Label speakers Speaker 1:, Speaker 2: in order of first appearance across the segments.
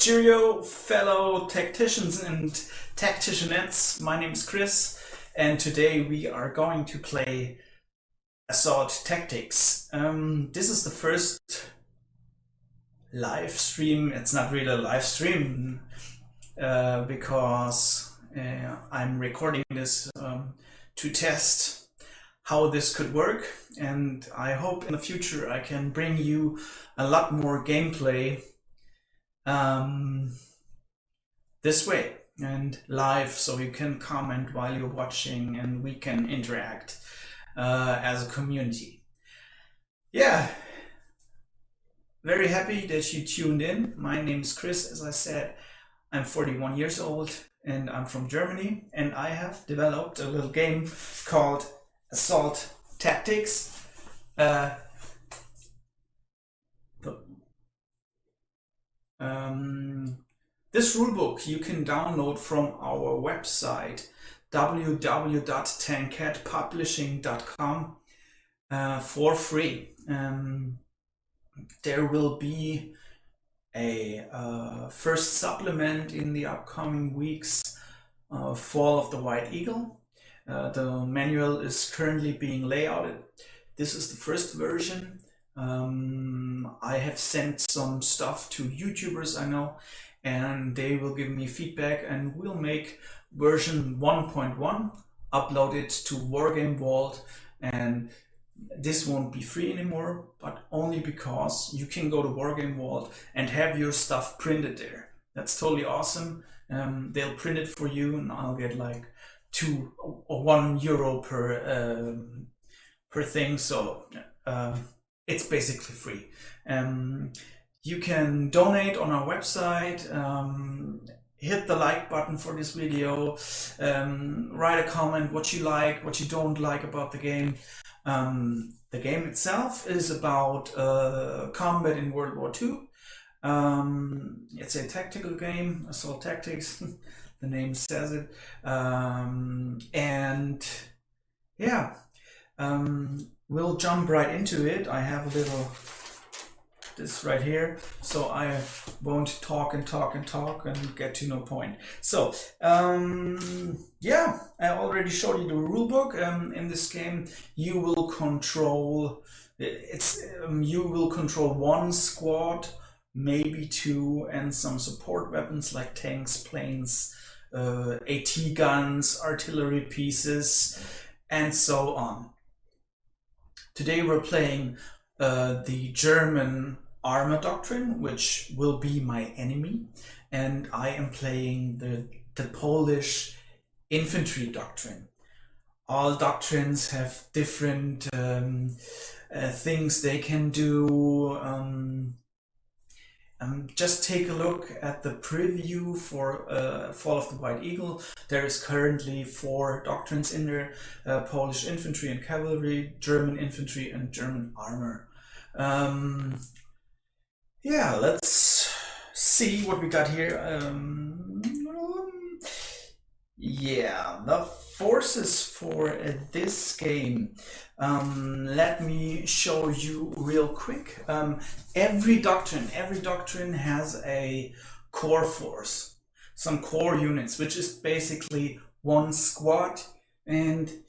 Speaker 1: Cheerio, fellow tacticians and tacticianettes. My name is Chris, and today we are going to play Assault Tactics. This is the first live stream. It's not really a live stream because I'm recording this to test how this could work, and I hope in the future I can bring you a lot more gameplay this way and live, so you can comment while you're watching and we can interact as a community. Yeah, very happy that you tuned in. My name is Chris, as I said. I'm 41 years old and I'm from Germany, and I have developed a little game called Assault Tactics. This rulebook you can download from our website www.tanketpublishing.com for free. There will be a first supplement in the upcoming weeks, Fall of the White Eagle. The manual is currently being layouted. This is the first version. I have sent some stuff to YouTubers I know, and they will give me feedback, and we'll make version 1.1, upload it to Wargame Vault, and this won't be free anymore, but only because you can go to Wargame Vault and have your stuff printed there. That's totally awesome. They'll print it for you, and I'll get like €2 or €1 per thing, so it's basically free. You can donate on our website, hit the like button for this video, write a comment what you like, what you don't like about the game. The game itself is about combat in World War II. It's a tactical game, Assault Tactics, the name says it. And yeah, we'll jump right into it. I have a little this right here, so I won't talk and get to no point. So yeah, I already showed you the rulebook. In this game you will control one squad, maybe two, and some support weapons like tanks, planes, AT guns, artillery pieces, and so on. Today we're playing the German armor doctrine, which will be my enemy, and I am playing the Polish infantry doctrine. All doctrines have different things they can do. Just take a look at the preview for Fall of the White Eagle. There is currently 4 doctrines in there: Polish infantry and cavalry, German infantry, and German armor. Yeah, let's see what we got here. Yeah, the forces for this game. Let me show you real quick. Every doctrine has a core force, some core units, which is basically one squad, and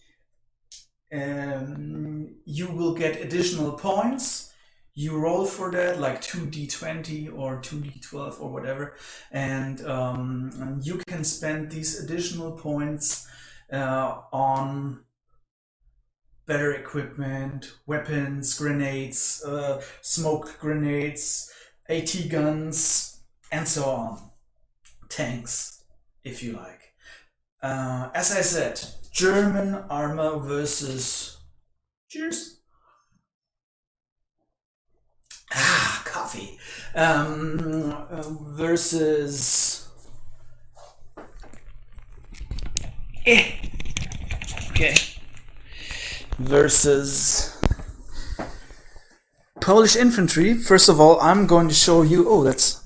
Speaker 1: you will get additional points. You roll for that, like 2d20 or 2d12 or whatever, and you can spend these additional points on better equipment, weapons, grenades, smoke grenades, AT guns, and so on. Tanks, if you like. As I said, German armor versus... Cheers! Coffee. Versus... Okay. Versus Polish infantry. First of all, I'm going to show you... Oh, that's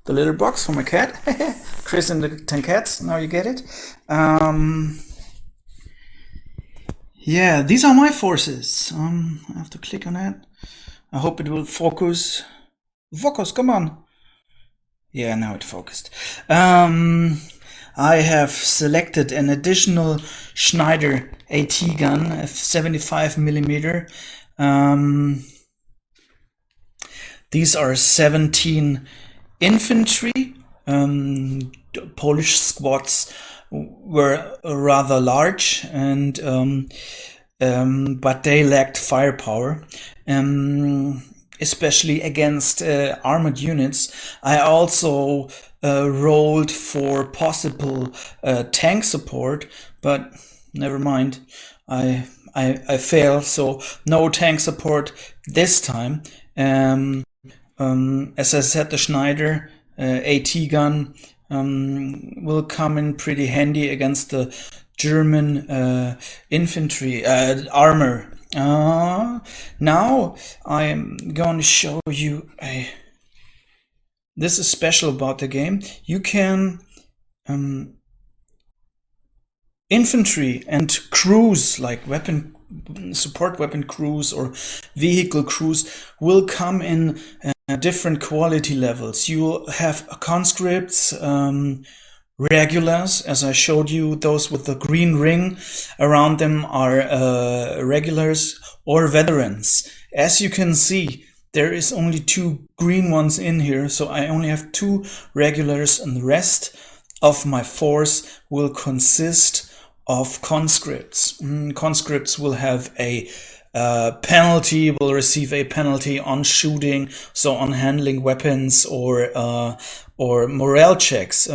Speaker 1: the litter box for my cat. Chris and the 10 cats. Now you get it. Yeah, these are my forces. I have to click on that. I hope it will focus. Focus, come on. Yeah, now it focused. I have selected an additional Schneider AT gun, a 75mm. These are 17 infantry. Polish squads were rather large, and but they lacked firepower, especially against armored units. I also rolled for possible tank support, but never mind. I failed, so no tank support this time. As I said, the Schneider AT gun will come in pretty handy against the German infantry armor. Now I'm going to show you this is special about the game. You can infantry and crews, like support weapon crews or vehicle crews, will come in different quality levels. You have conscripts, regulars, as I showed you, those with the green ring around them are regulars or veterans. As you can see, there is only 2 green ones in here, so I only have 2 regulars, and the rest of my force will consist of conscripts. Conscripts will have a penalty, will receive a penalty on shooting, so on handling weapons or morale checks.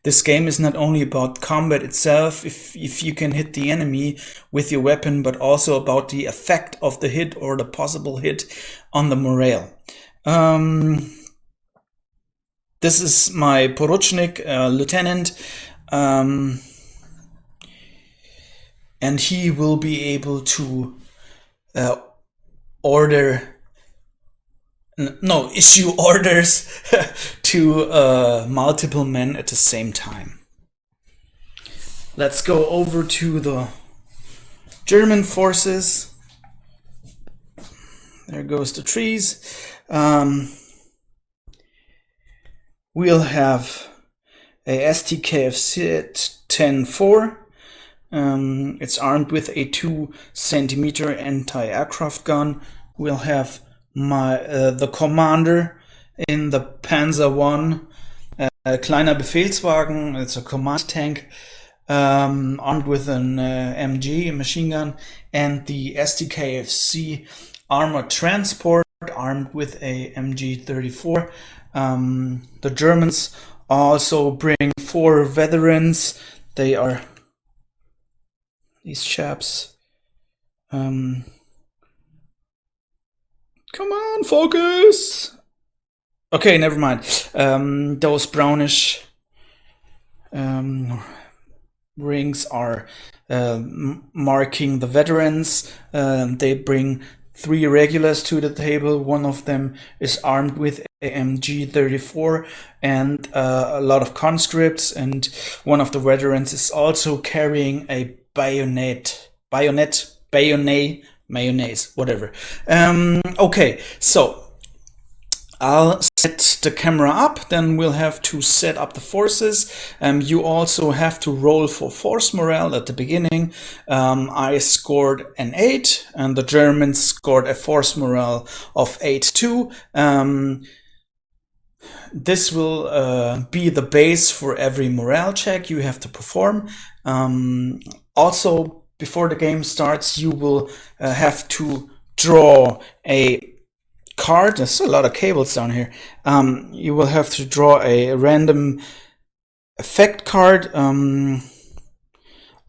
Speaker 1: This game is not only about combat itself, if you can hit the enemy with your weapon, but also about the effect of the hit or the possible hit on the morale. This is my Poruchnik, lieutenant, and he will be able to issue orders to multiple men at the same time. Let's go over to the German forces. There goes the trees. We'll have a STKFZ 10-4. It's armed with a 2-centimeter anti-aircraft gun. We'll have the commander in the Panzer I, Kleiner Befehlswagen. It's a command tank, armed with an MG, a machine gun, and the STKFZ armored transport, armed with a MG-34. The Germans also bring 4 veterans. They are these chaps. Come on, focus! Okay, never mind. Those brownish rings are marking the veterans. They bring 3 regulars to the table. One of them is armed with a MG-34 and a lot of conscripts, and one of the veterans is also carrying a mayonnaise, whatever. Okay, so I'll set the camera up, then we'll have to set up the forces. You also have to roll for force morale at the beginning. I scored an 8, and the Germans scored a force morale of 8-2. This will be the base for every morale check you have to perform. Also, before the game starts, you will have to draw a card. There's a lot of cables down here. You will have to draw a random effect card.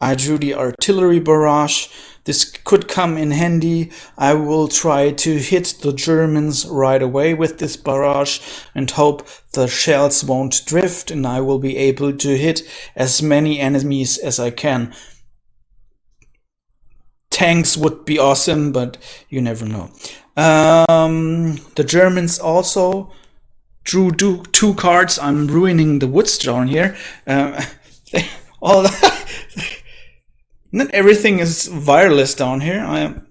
Speaker 1: I drew the artillery barrage. This could come in handy. I will try to hit the Germans right away with this barrage and hope the shells won't drift, and I will be able to hit as many enemies as I can. Tanks would be awesome, but you never know. The Germans also drew 2 cards. I'm ruining the woods down here. Not everything is wireless down here.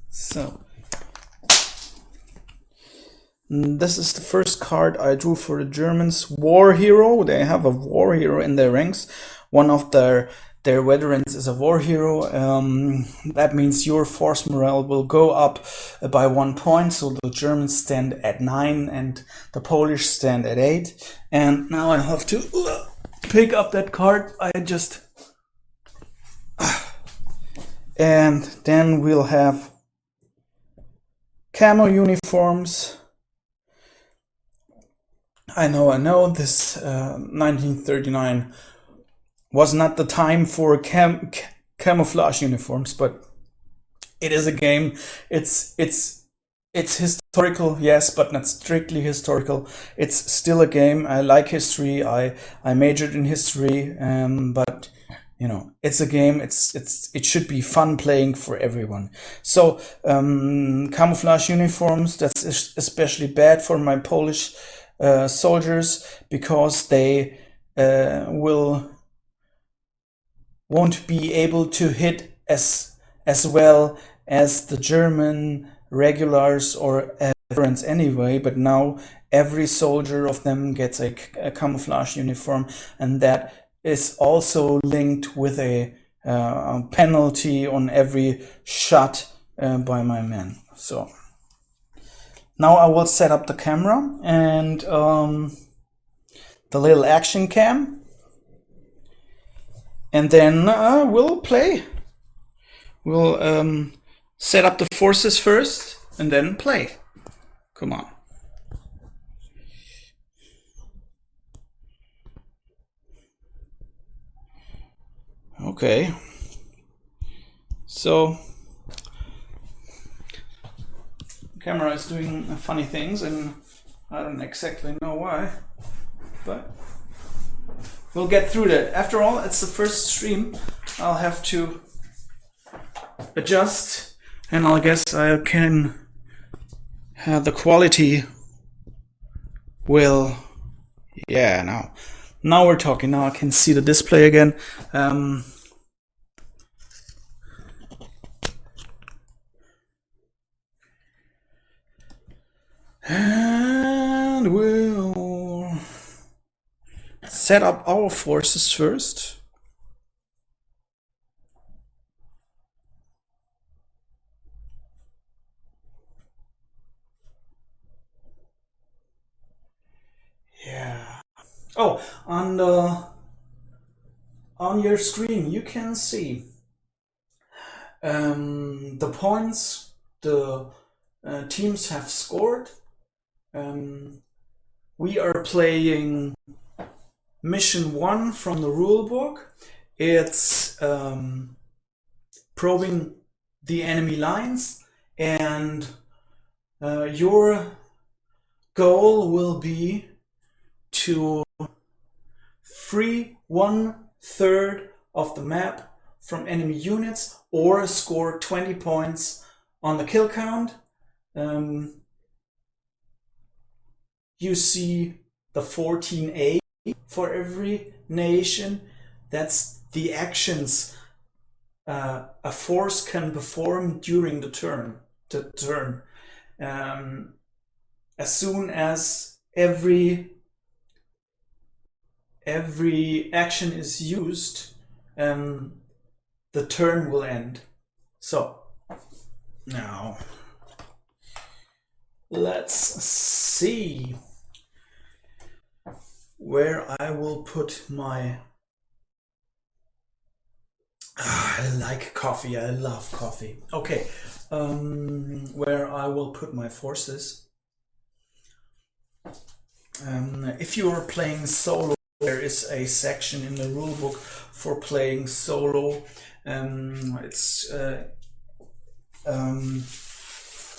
Speaker 1: So This is the first card I drew for the Germans. War hero. They have a war hero in their ranks. One of their veterans is a war hero. That means your force morale will go up by 1 point. So the Germans stand at 9 and the Polish stand at 8. And now I have to pick up that card. And then we'll have camo uniforms. I know this 1939 was not the time for camouflage uniforms, but it is a game. It's historical, yes, but not strictly historical. It's still a game. I like history. I majored in history, but you know, it's a game. It should be fun playing for everyone. So camouflage uniforms, that's especially bad for my Polish soldiers, because they won't be able to hit as well as the German regulars or veterans anyway. But now every soldier of them gets a camouflage uniform, and that is also linked with a penalty on every shot by my men. So now I will set up the camera and the little action cam, and then we'll play. We'll set up the forces first and then play. Come on. Okay. So camera is doing funny things, and I don't exactly know why, but we'll get through that. After all, it's the first stream. I'll have to adjust, and I guess I can have the quality will, yeah, now we're talking. Now I can see the display again. And we'll set up our forces first. Yeah. Oh, on your screen you can see the points the teams have scored. We are playing mission 1 from the rulebook. It's probing the enemy lines, and your goal will be to free 1/3 of the map from enemy units, or score 20 points on the kill count. You see the 14A for every nation. That's the actions a force can perform during the turn. As soon as every action is used, the turn will end. So now let's see where I will put my... I like coffee, I love coffee. Okay, where I will put my forces. If you are playing solo, there is a section in the rulebook for playing solo. It's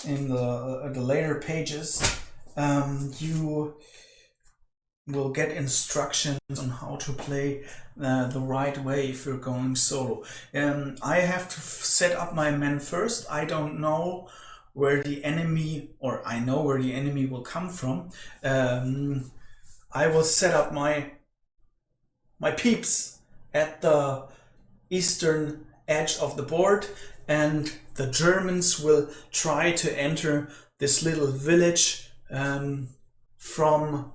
Speaker 1: in the later pages. You will get instructions on how to play the right way if you're going solo. I have to set up my men first. I don't know where the enemy, or I know where the enemy will come from. I will set up my peeps at the eastern edge of the board, and the Germans will try to enter this little village from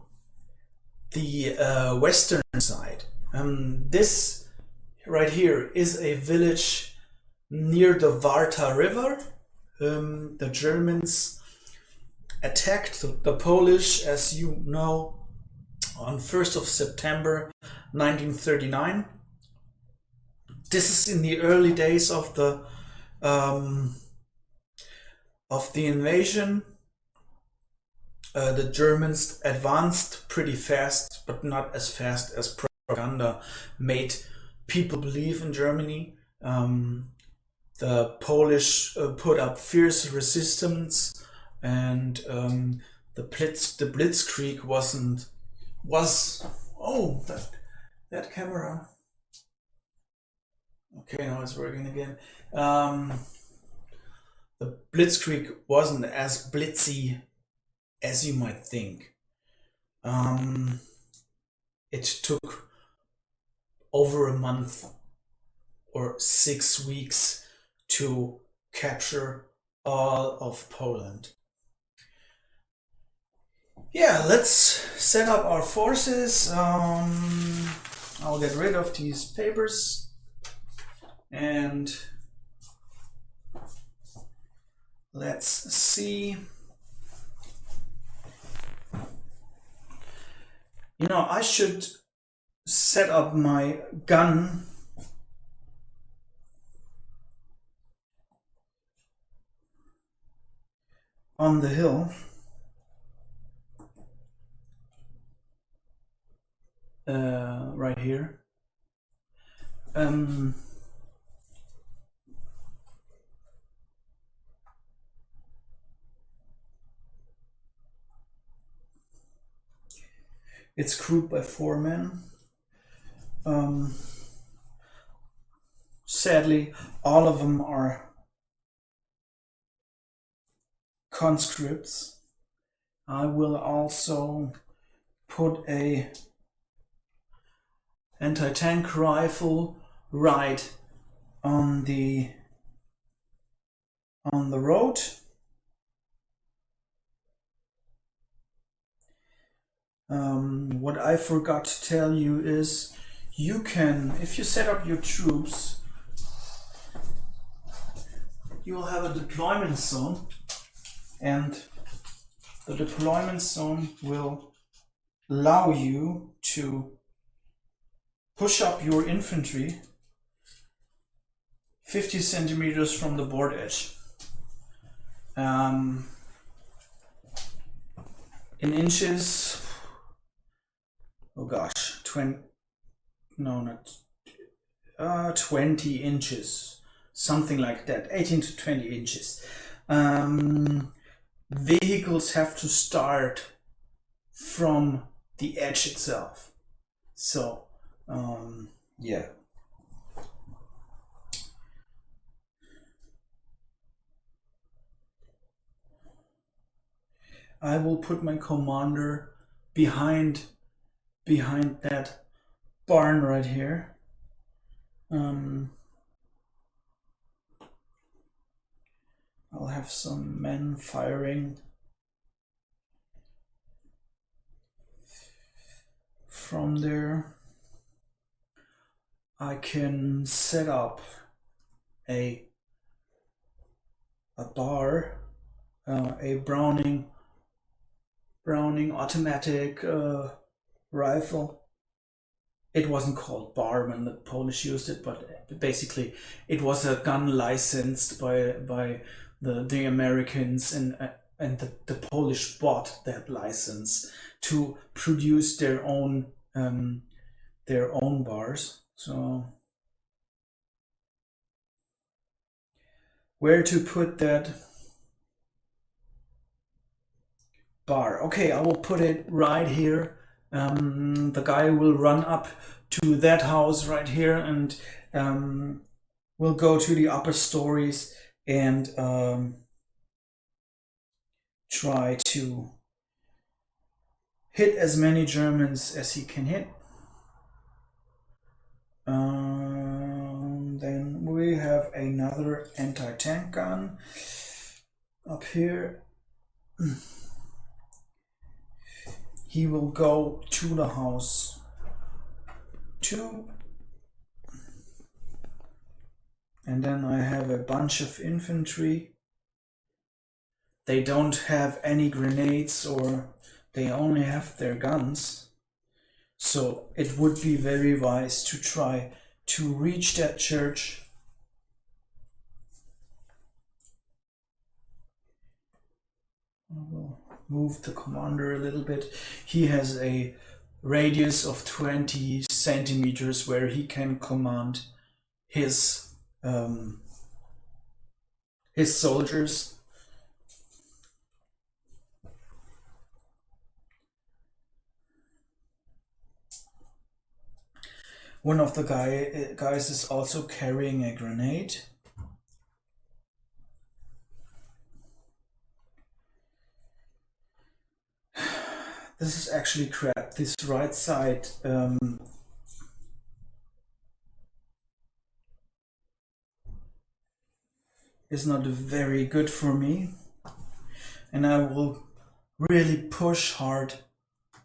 Speaker 1: the western side. This right here is a village near the Warta River. The Germans attacked the Polish, as you know, on 1st of September 1939. This is in the early days of the invasion. The Germans advanced pretty fast, but not as fast as propaganda made people believe in Germany. The Polish put up fierce resistance, and the Blitzkrieg was that camera. Okay, now it's working again. The Blitzkrieg wasn't as blitzy as you might think. It took over a month or 6 weeks to capture all of Poland. Yeah, let's set up our forces. I'll get rid of these papers and let's see. You know, I should set up my gun on the hill. Right here. It's crewed by 4 men. Sadly, all of them are conscripts. I will also put a anti-tank rifle right on the road. What I forgot to tell you is you can, if you set up your troops, you will have a deployment zone, and the deployment zone will allow you to push up your infantry 50 centimeters from the board edge. In inches, oh gosh, 20 inches, something like that, 18 to 20 inches. Vehicles have to start from the edge itself. So, yeah. I will put my commander behind that barn right here. I'll have some men firing from there. I can set up a bar, a Browning automatic rifle. It wasn't called bar when the Polish used it, but basically it was a gun licensed by the Americans, and the Polish bought that license to produce their own bars. So where to put that bar? Okay, I will put it right here. The guy will run up to that house right here, and we'll go to the upper stories and try to hit as many Germans as he can hit. Then we have another anti-tank gun up here. he will go to the house 2. And then I have a bunch of infantry. They don't have any grenades, or they only have their guns. So it would be very wise to try to reach that church. I will move the commander a little bit. He has a radius of 20 centimeters where he can command his soldiers. One of the guys is also carrying a grenade. This is actually crap. This right side is not very good for me, and I will really push hard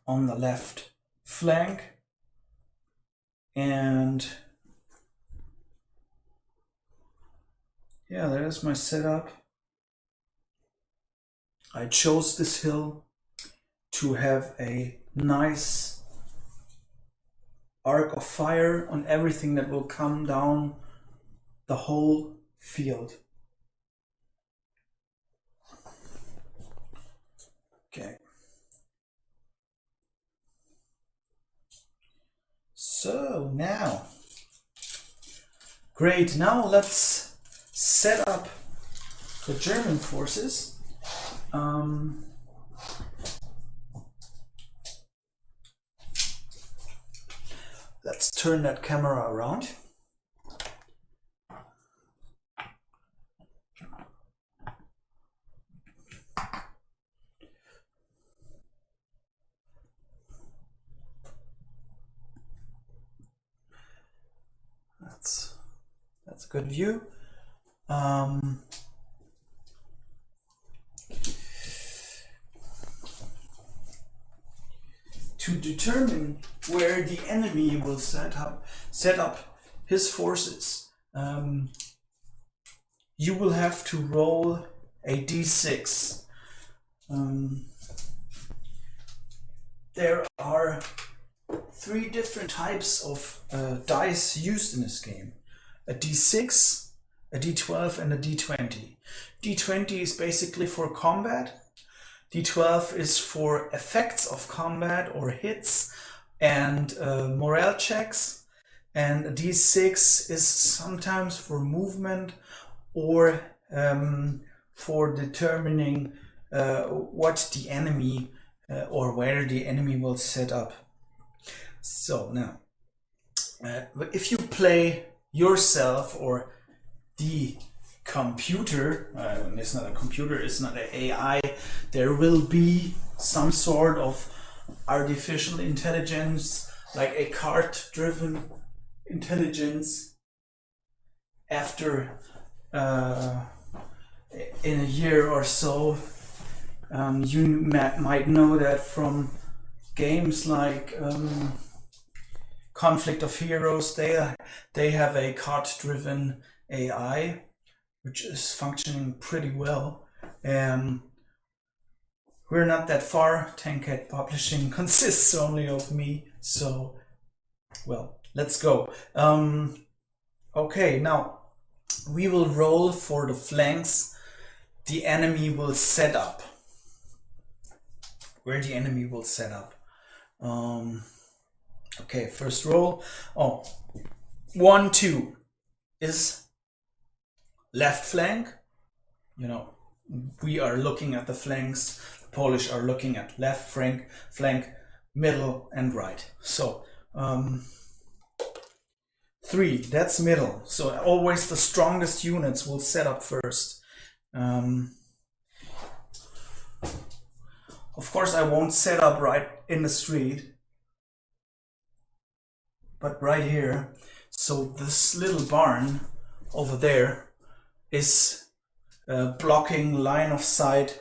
Speaker 1: on the left flank. And yeah, there's my setup. I chose this hill to have a nice arc of fire on everything that will come down the whole field. Okay. So now, great, now let's set up the German forces. Let's turn that camera around. That's a good view. To determine where the enemy will set up his forces, you will have to roll a d6. There are 3 different types of dice used in this game: a d6, a d12, and a d20. d20 is basically for combat. d12 is for effects of combat or hits and morale checks, and d6 is sometimes for movement or for determining what the enemy or where the enemy will set up. So now, if you play yourself or the computer, it's not a computer, it's not an AI, there will be some sort of artificial intelligence, like a card-driven intelligence. After in a year or so, you might know that from games like Conflict of Heroes. They have a card-driven AI which is functioning pretty well. We're not that far. Tankhead Publishing consists only of me, so well, let's go. Okay, now we will roll for the flanks the enemy will set up. Where the enemy will set up. Okay, first roll. 1, 2 is left flank. You know, we are looking at the flanks. The Polish are looking at left flank, middle, and right. So 3, that's middle. So always the strongest units will set up first. Of course, I won't set up right in the street, but right here. So this little barn over there is blocking line of sight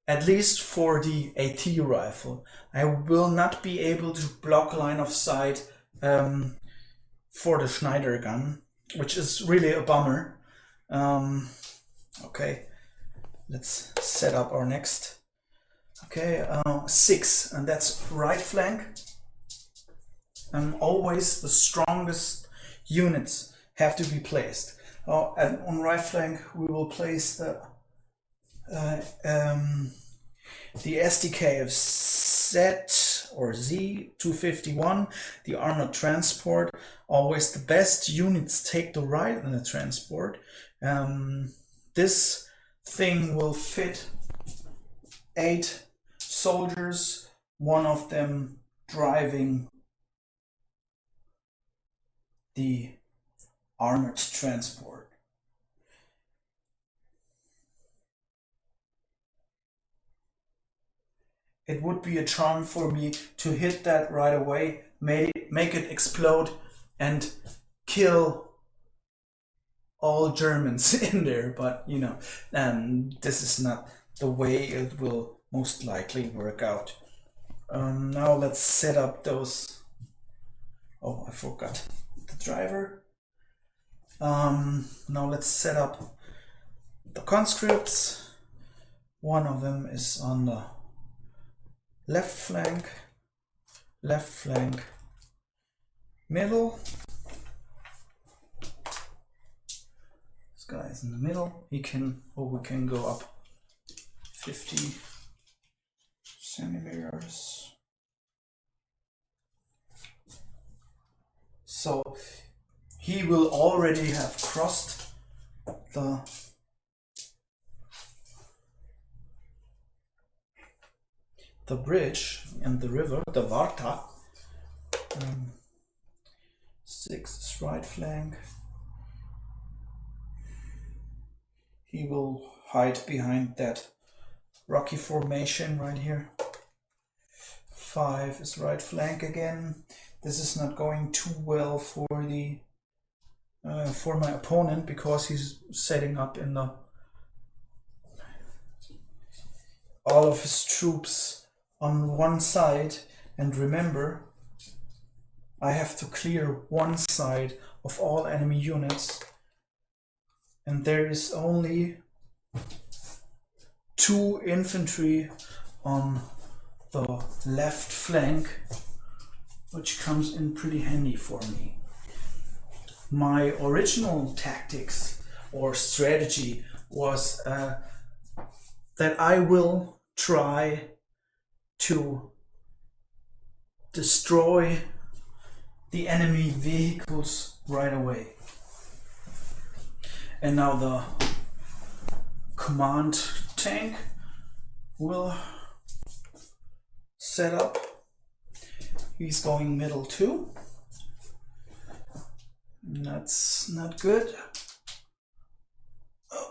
Speaker 1: at least for the AT rifle. I will not be able to block line of sight for the Schneider gun, which is really a bummer. Okay, let's set up our next. Okay, 6, and that's right flank. And always the strongest units have to be placed. And on right flank we will place the SDK of Z or Z251, the armored transport. Always the best units take the right in the transport. This thing will fit 8 soldiers, one of them driving the armored transport. It would be a charm for me to hit that right away, make it explode and kill all Germans in there, but you know, this is not the way it will most likely work out. Now let's set up those. Oh, I forgot the driver. Now let's set up the conscripts. One of them is on the left flank, middle. This guy is in the middle. He can, we can go up 50 centimeters. So he will already have crossed the bridge and the river, the Warta. 6 is right flank. He will hide behind that rocky formation right here. 5 is right flank again. This is not going too well for the for my opponent, because he's setting up in the all of his troops on one side, and remember, I have to clear one side of all enemy units, and there is only 2 infantry on the left flank, which comes in pretty handy for me. My original tactics or strategy was that I will try to destroy the enemy vehicles right away. And now the command tank will set up. He's going middle too. That's not good.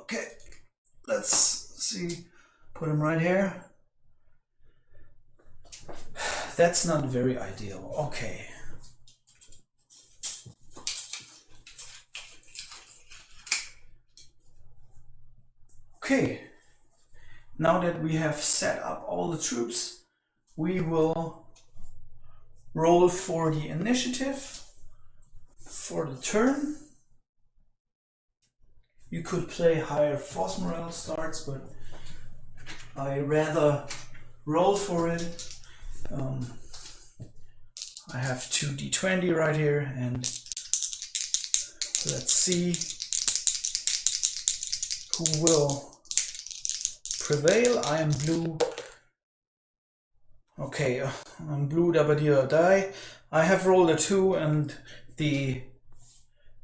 Speaker 1: Okay, let's see. Put him right here. That's not very ideal. Okay. Okay. Now that we have set up all the troops, we will roll for the initiative for the turn. You could play higher force morale starts, but I rather roll for it. I have 2 D20 right here, and let's see who will prevail. I am blue. Okay, I'm blue, dabba die. I have rolled a 2 and the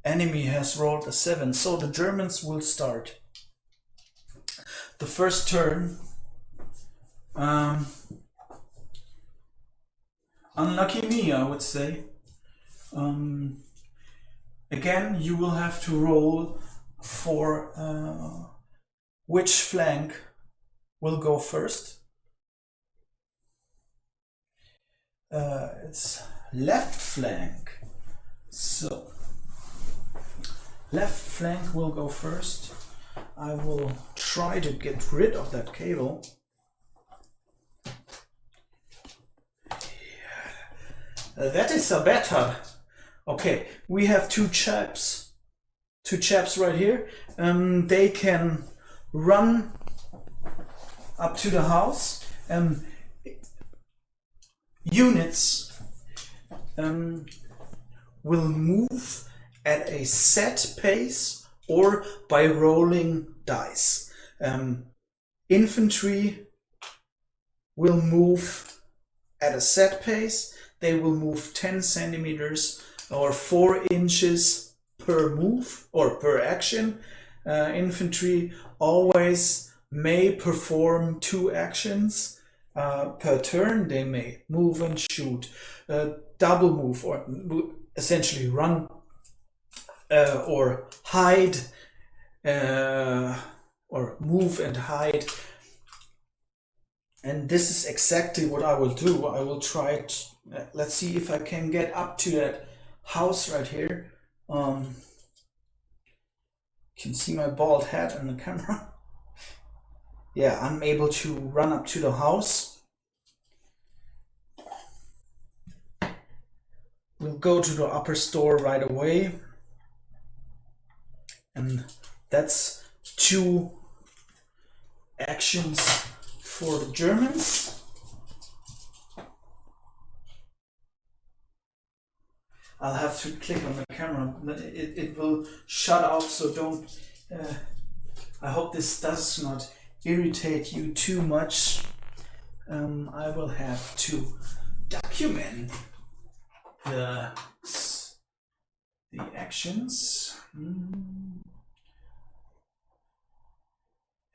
Speaker 1: enemy has rolled a 7, so the Germans will start. The first turn, unlucky me, I would say. Again, you will have to roll for which flank will go first. It's left flank. So left flank will go first. I will try to get rid of that cable. That is a better. Okay, we have two chaps right here. They can run up to the house. Units will move at a set pace or by rolling dice. Infantry will move at a set pace. They will move 10 centimeters or 4 inches per move or per action. Infantry always may perform 2 actions per turn. They may move and shoot, double move, or essentially run or hide, or move and hide. And this is exactly what I will do. I will try to, let's see if I can get up to that house right here. You can see my bald head in the camera. Yeah, I'm able to run up to the house. We'll go to the upper store right away. And that's 2 actions for the Germans. I'll have to click on the camera. It will shut off, so don't. I hope this does not irritate you too much. I will have to document the actions.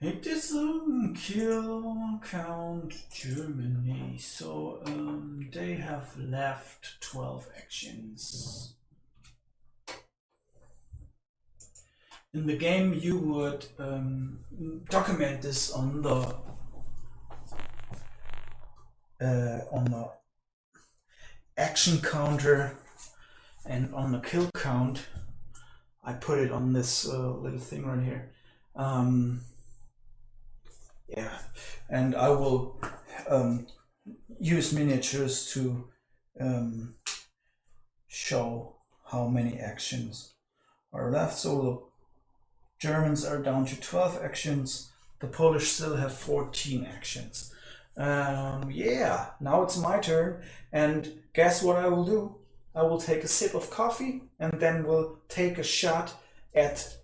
Speaker 1: It doesn't kill count Germany, so they have left 12 actions. In the game, you would document this on the action counter and on the kill count. I put it on this little thing right here. Yeah, and I will use miniatures to show how many actions are left. So the Germans are down to 12 actions. The Polish still have 14 actions. Yeah, now it's my turn. And guess what I will do? I will take a sip of coffee and then we'll take a shot at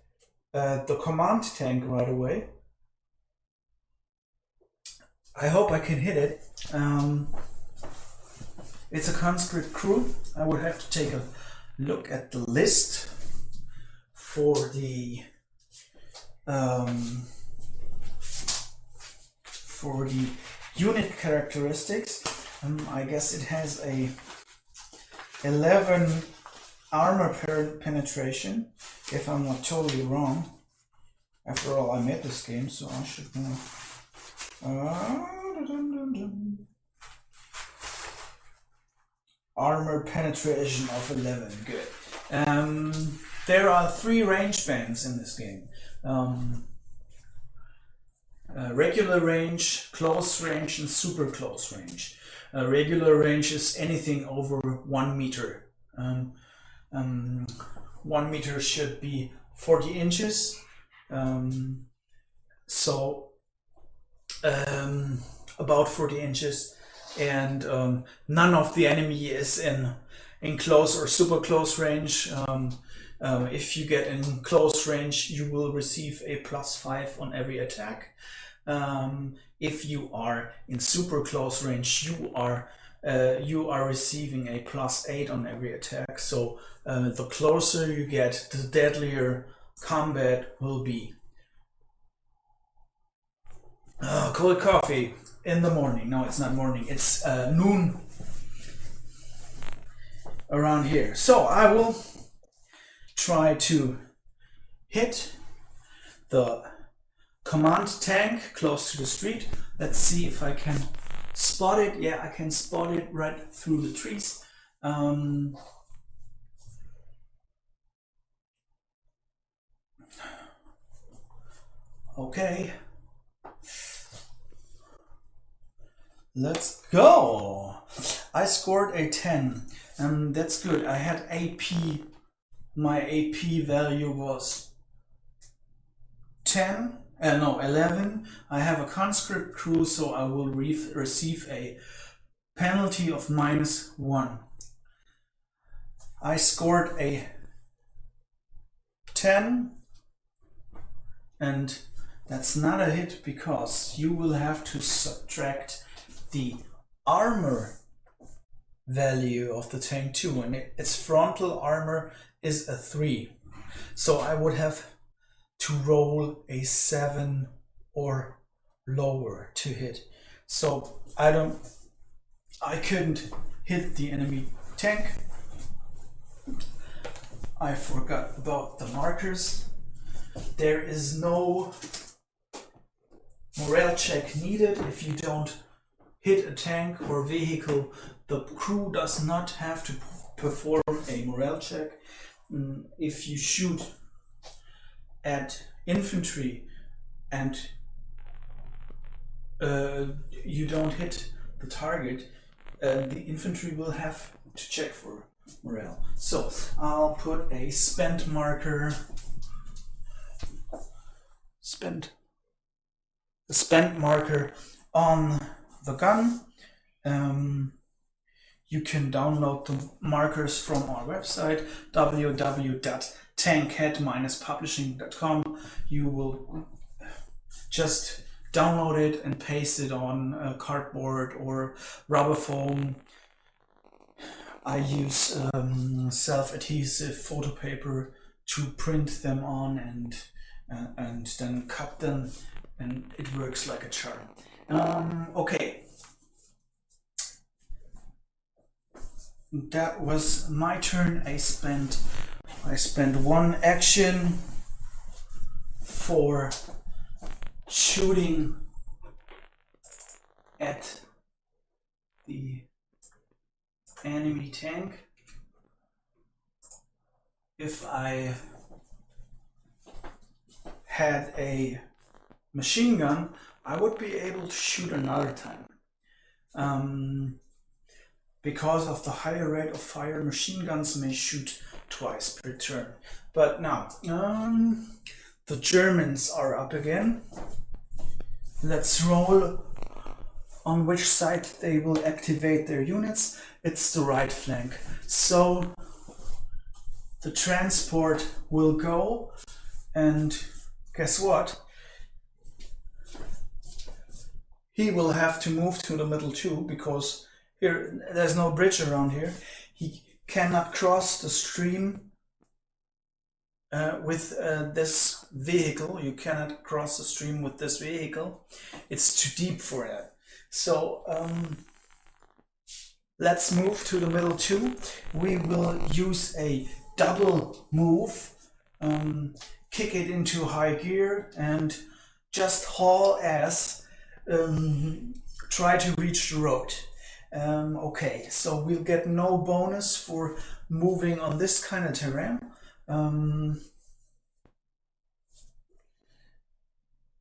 Speaker 1: the command tank right away. I hope I can hit it. It's a conscript crew. I would have to take a look at the list for the unit characteristics. I guess it has a 11 armor penetration, if I'm not totally wrong. After all, I made this game, so I should know. Armor penetration of 11, good. There are 3 range bands in this game. Regular range, close range, and super close range. Regular range is anything over 1 meter. 1 meter should be 40 inches. About 40 inches, and none of the enemy is in close or super close range. If you get in close range, you will receive a +5 on every attack. If you are in super close range, you are receiving a +8 on every attack. So the closer you get, the deadlier combat will be. Cold coffee in the morning. No, it's not morning. It's noon around here. So I will try to hit the command tank close to the street. Let's see if I can spot it. Yeah, I can spot it right through the trees. Okay. Let's go. I scored a 10, and that's good. I had AP, my AP value was 10, no, 11. I have a conscript crew, so I will receive a penalty of -1. I scored a 10, and that's not a hit because you will have to subtract the armor value of the tank too, and its frontal armor is a 3. So I would have to roll a 7 or lower to hit. So I couldn't hit the enemy tank. I forgot about the markers. There is no morale check needed if you don't hit a tank or vehicle. The crew does not have to perform a morale check. If you shoot at infantry and you don't hit the target, the infantry will have to check for morale. So I'll put a spent marker, the spent marker on the gun. You can download the markers from our website, www.tankhead-publishing.com. You will just download it and paste it on cardboard or rubber foam. I use self-adhesive photo paper to print them on and then cut them, and it works like a charm. Okay. That was my turn. I spent 1 action for shooting at the enemy tank. If I had a machine gun, I would be able to shoot another time. Because of the higher rate of fire, machine guns may shoot twice per turn. But now, the Germans are up again. Let's roll on which side they will activate their units. It's the right flank. So the transport will go, and guess what? He will have to move to the middle too, because here, there's no bridge around here. He cannot cross the stream with this vehicle. You cannot cross the stream with this vehicle. It's too deep for that. So let's move to the middle too. We will use a double move, kick it into high gear, and just haul ass, try to reach the road. Okay, so we'll get no bonus for moving on this kind of terrain.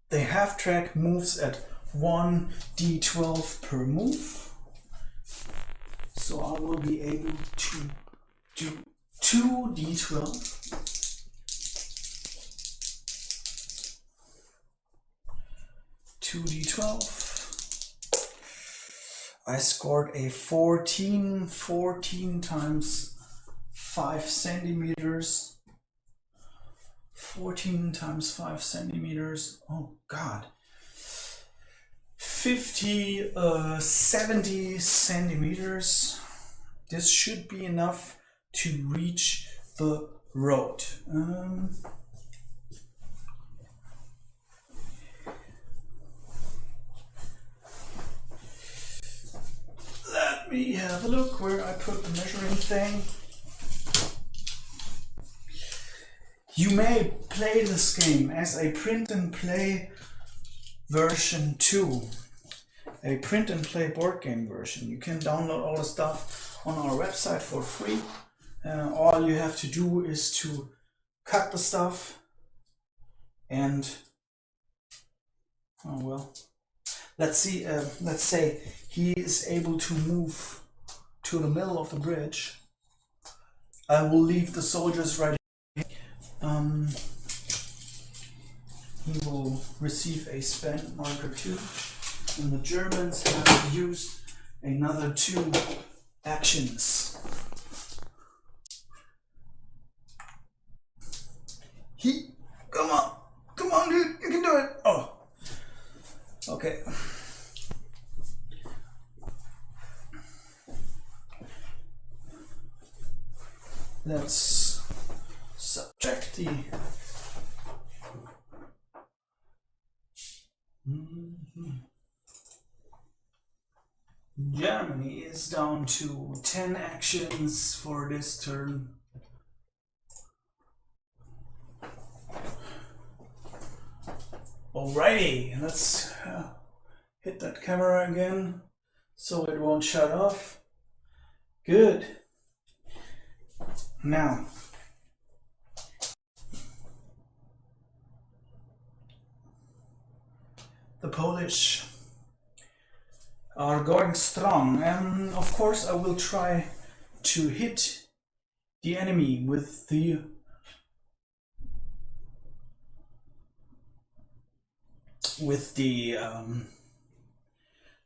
Speaker 1: The half-track moves at 1d12 per move. So I will be able to do 2d12. 2d12. I scored a 14 times 5 centimeters. 14 times 5 centimeters. Oh God. 70 centimeters. This should be enough to reach the road. Let me have a look where I put the measuring thing. You may play this game as a print and play version 2, a print and play board game version. You can download all the stuff on our website for free. All you have to do is to cut the stuff and, oh well, let's see, let's say he is able to move to the middle of the bridge. I will leave the soldiers right here. He will receive a spend marker 2, and the Germans have used another 2 actions. Come on, dude, you can do it. Oh, okay. Let's subtract the Germany is down to 10 actions for this turn. Alrighty, let's hit that camera again so it won't shut off. Good. Now, the Polish are going strong, and of course I will try to hit the enemy with the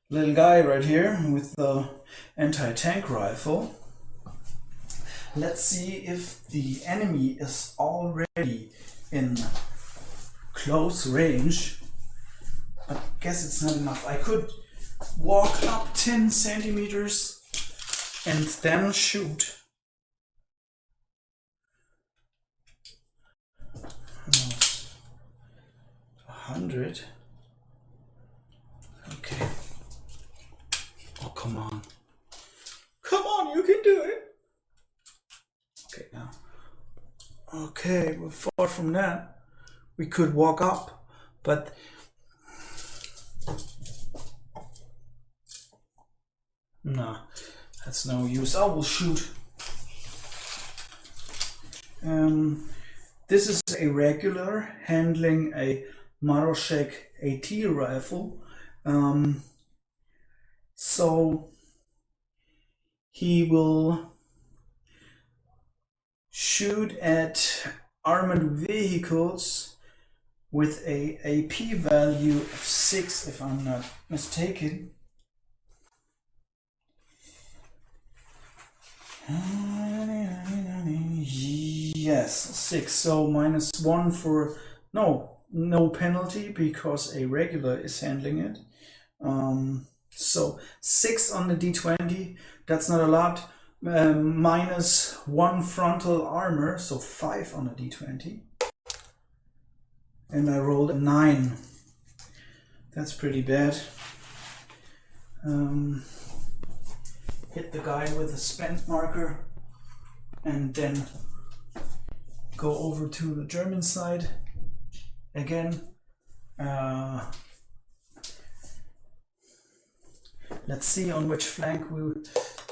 Speaker 1: little guy right here with the anti-tank rifle. Let's see if the enemy is already in close range. I guess it's not enough. I could walk up 10 centimeters and then shoot. 100. Okay. Oh, come on. Come on, you can do it. Okay, now. Okay, we're far from that. We could walk up, but no, that's no use. I will shoot. This is a regular handling a Maroshek AT rifle. So he will shoot at armored vehicles with a AP value of 6, if I'm not mistaken. Yes, 6. So -1 for no penalty because a regular is handling it. So 6 on the D20. That's not a lot. -1 frontal armor, so 5 on the D20. And I rolled a 9. That's pretty bad. Hit the guy with a spend marker and then go over to the German side again. Let's see on which flank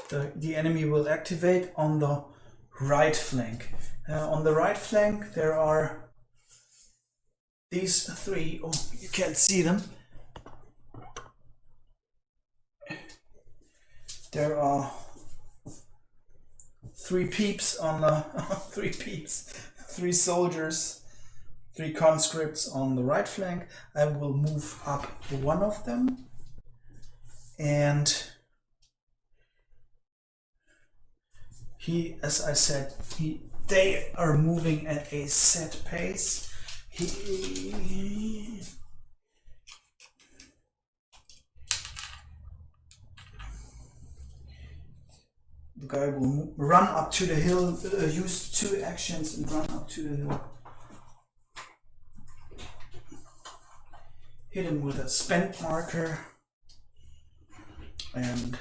Speaker 1: the enemy will activate. On the right flank. On the right flank there are these 3. Oh, you can't see them. There are 3 peeps on the 3 soldiers, 3 conscripts on the right flank. I will move up one of them, and as I said, they are moving at a set pace. The guy will run up to the hill, use 2 actions and run up to the hill. Hit him with a spend marker and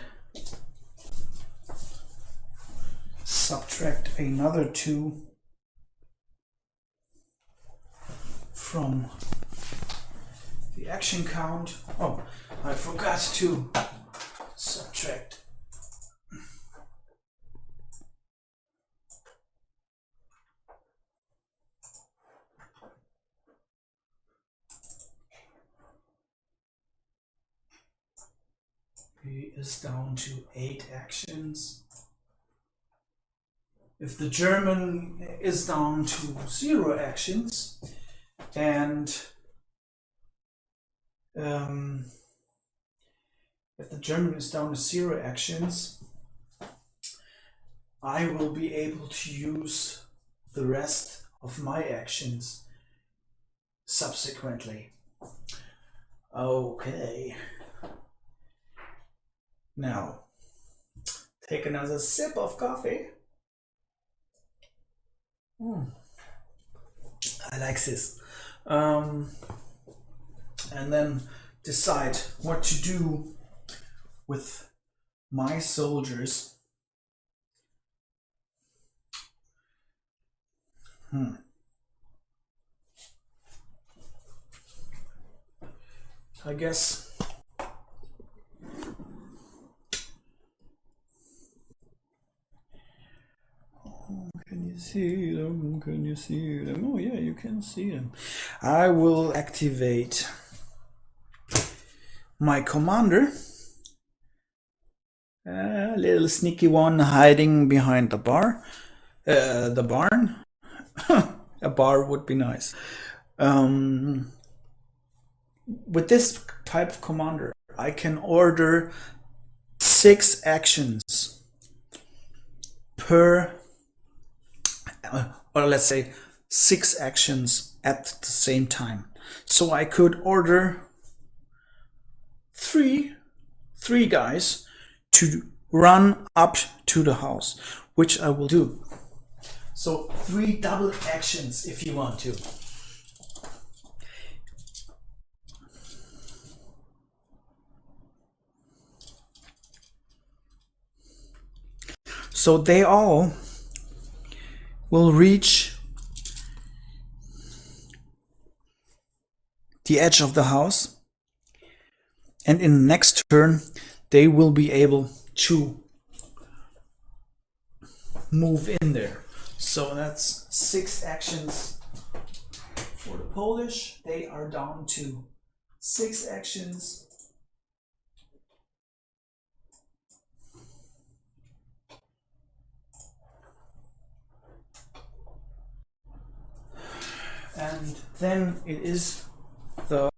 Speaker 1: subtract another 2 from the action count. Oh, I forgot to subtract. is down to 8 actions. If the German is down to 0 actions, and if the German is down to 0 actions, I will be able to use the rest of my actions subsequently. Okay. Now, take another sip of coffee. I like this. And then decide what to do with my soldiers. I guess can you see them? Can you see them? Oh yeah, you can see them. I will activate my commander. A little sneaky one hiding behind the barn. A bar would be nice. With this type of commander, I can order 6 actions per, or let's say 6 actions at the same time. So I could order three guys to run up to the house, which I will do. So 3 double actions if you want to. So they all will reach the edge of the house, and in the next turn they will be able to move in there. So that's 6 actions for the Polish. They are down to 6 actions. And then it is the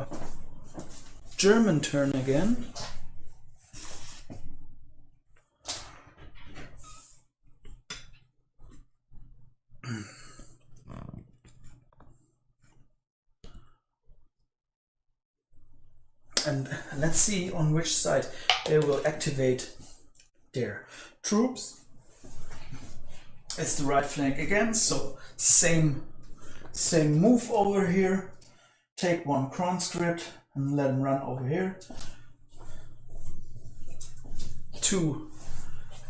Speaker 1: German turn again. And let's see on which side they will activate their troops. It's the right flank again, so same move over here. Take 1 conscript and let him run over here. 2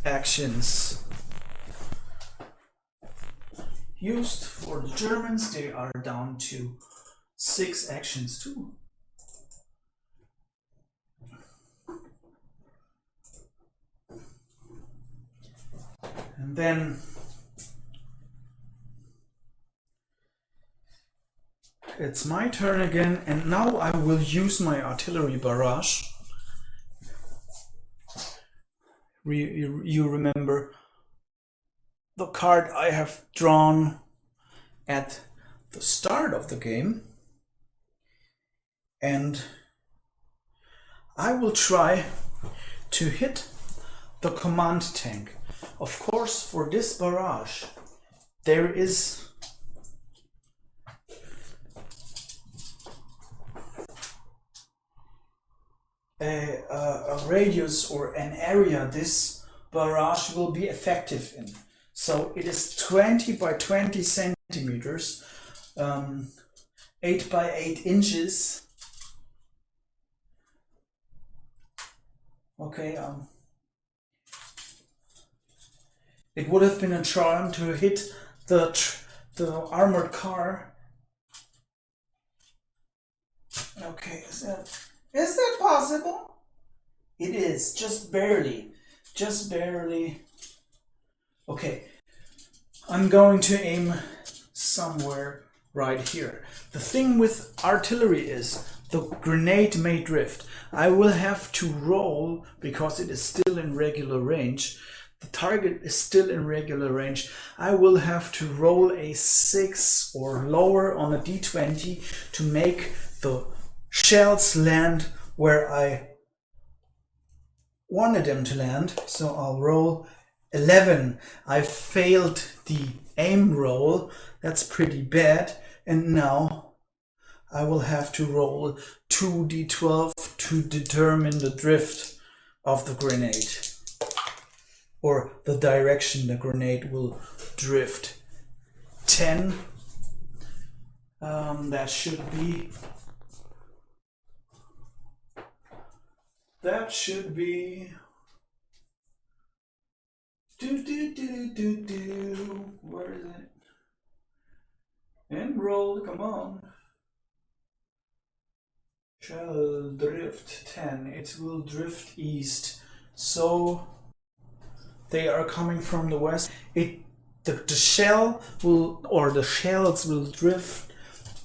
Speaker 1: actions used for the Germans. They are down to 6 actions too. And then it's my turn again, and now I will use my artillery barrage. You remember the card I have drawn at the start of the game, and I will try to hit the command tank. Of course, for this barrage there is a radius or an area this barrage will be effective in. So it is 20 by 20 centimeters, 8 by 8 inches. Okay, it would have been a charm to hit the armored car. Okay, is that possible? It is, just barely. Okay, I'm going to aim somewhere right here. The thing with artillery is the grenade may drift. I will have to roll, because it is still in regular range. The target is still in regular range. I will have to roll a 6 or lower on a d20 to make the shells land where I wanted them to land. So I'll roll 11. I failed the aim roll. That's pretty bad. And now I will have to roll 2d12 to determine the drift of the grenade, or the direction the grenade will drift. 10. That should be where is it? And roll, come on. Shall drift 10. It will drift east. So they are coming from the west. The shell will, or the shells will drift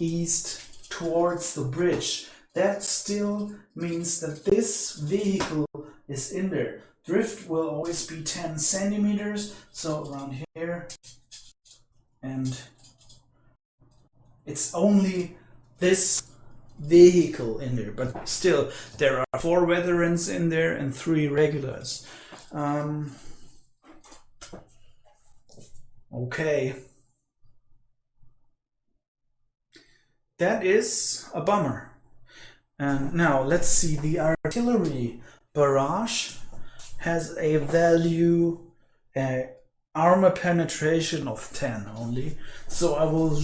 Speaker 1: east towards the bridge. That still means that this vehicle is in there. Drift will always be 10 centimeters, so around here. And it's only this vehicle in there, but still there are 4 veterans in there and 3 regulars. Okay, that is a bummer. And now let's see, the artillery barrage has a value, armor penetration of 10 only. So I will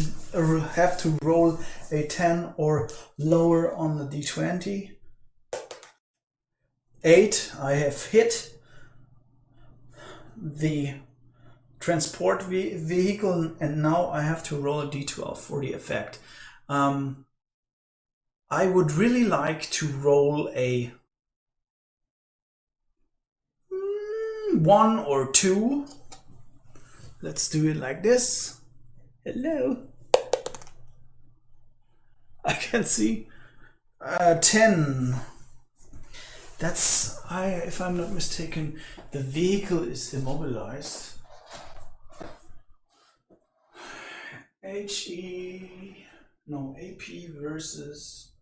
Speaker 1: have to roll a 10 or lower on the d20. 8, I have hit the transport vehicle, and now I have to roll a d12 for the effect. I would really like to roll a 1 or 2. Let's do it like this. Hello. I can see 10. That's, if I'm not mistaken, the vehicle is immobilized. AP versus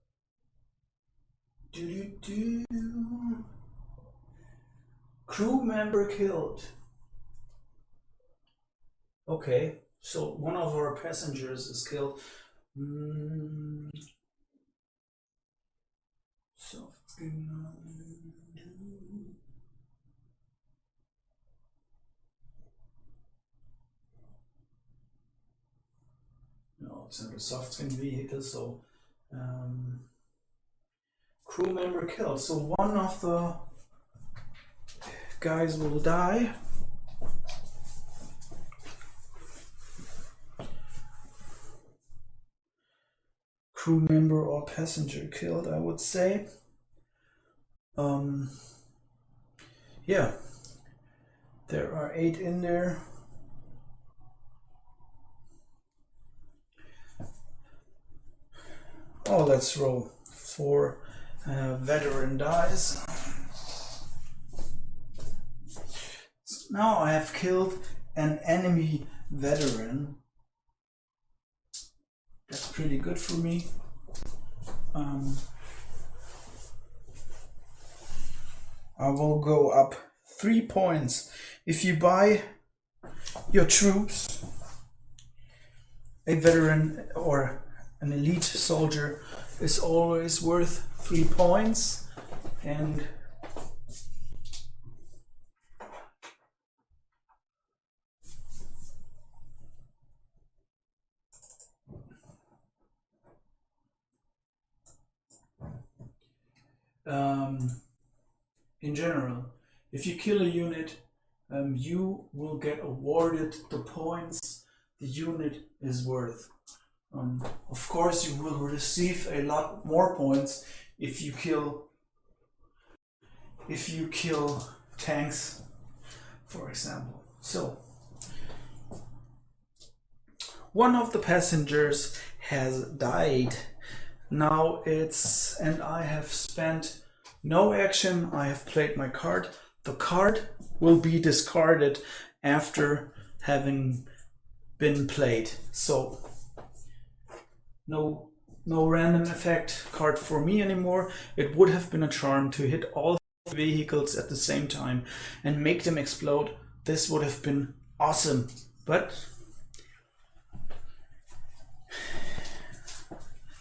Speaker 1: crew member killed. Okay, so one of our passengers is killed. No, it's not a soft skin vehicle, so crew member killed. So one of the guys will die. Crew member or passenger killed, I would say. Yeah, there are 8 in there. Oh, let's roll 4. Veteran dies. So now I have killed an enemy veteran. That's pretty good for me. I will go up 3 points. If you buy your troops, a veteran or an elite soldier is always worth 3 points, and in general, if you kill a unit, you will get awarded the points the unit is worth. Of course, you will receive a lot more points if you kill tanks, for example. So one of the passengers has died. Now and I have spent no action. I have played my card. The card will be discarded after having been played. So no random effect card for me anymore. It would have been a charm to hit all vehicles at the same time and make them explode. This would have been awesome, but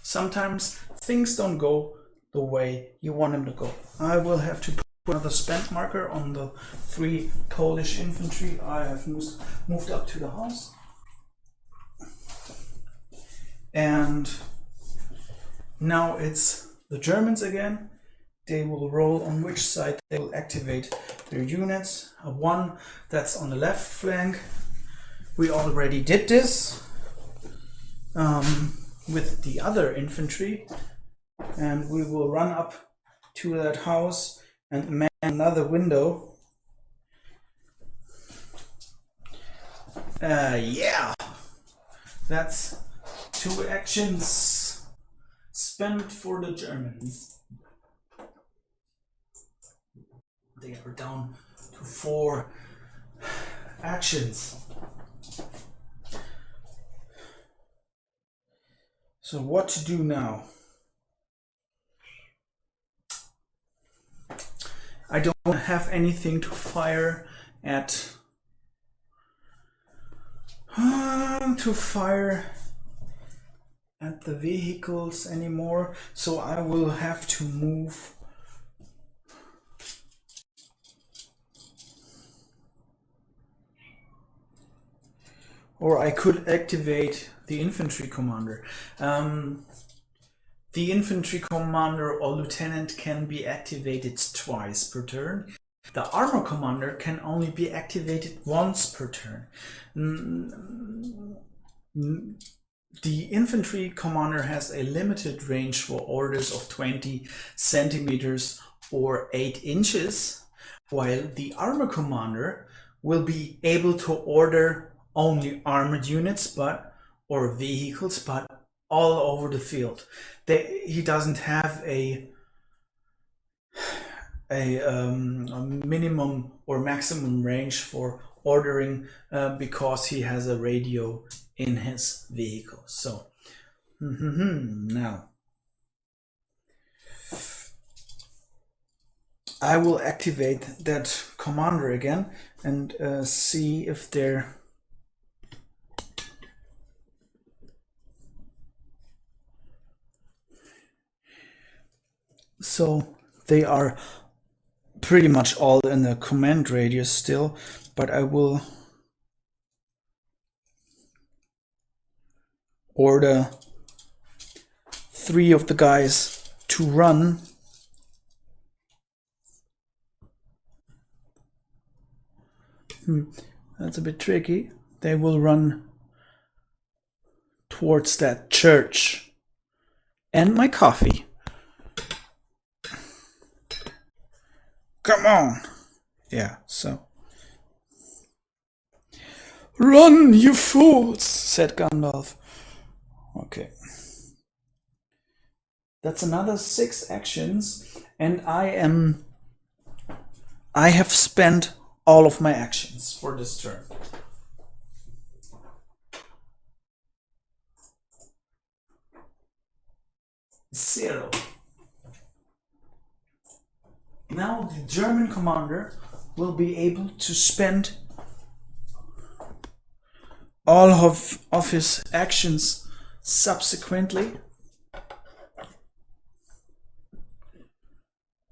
Speaker 1: sometimes things don't go the way you want them to go. I will have to put another spend marker on the 3 Polish infantry I have moved up to the house. And now it's the Germans again. They will roll on which side they will activate their units. One that's on the left flank. We already did this with the other infantry, and we will run up to that house and man another window. Yeah, that's 2 actions spent for the Germans. They are down to 4 actions. So what to do now? I don't have anything to fire at the vehicles anymore, so I will have to move or I could activate the infantry commander. The infantry commander or lieutenant can be activated twice per turn. The armor commander can only be activated once per turn. The infantry commander has a limited range for orders of 20 centimeters or 8 inches, while the armor commander will be able to order only armored units or vehicles, but all over the field. He doesn't have a minimum or maximum range for ordering because he has a radio in his vehicle. So now I will activate that commander again and see if they're so they are pretty much all in the command radius still, but I will order 3 of the guys to run. That's a bit tricky. They will run towards that church and my coffee. Come on. Yeah, so. Run, you fools, said Gandalf. Okay. That's another 6 actions, and I have spent all of my actions for this turn. Zero. Now the German commander will be able to spend all of his actions subsequently,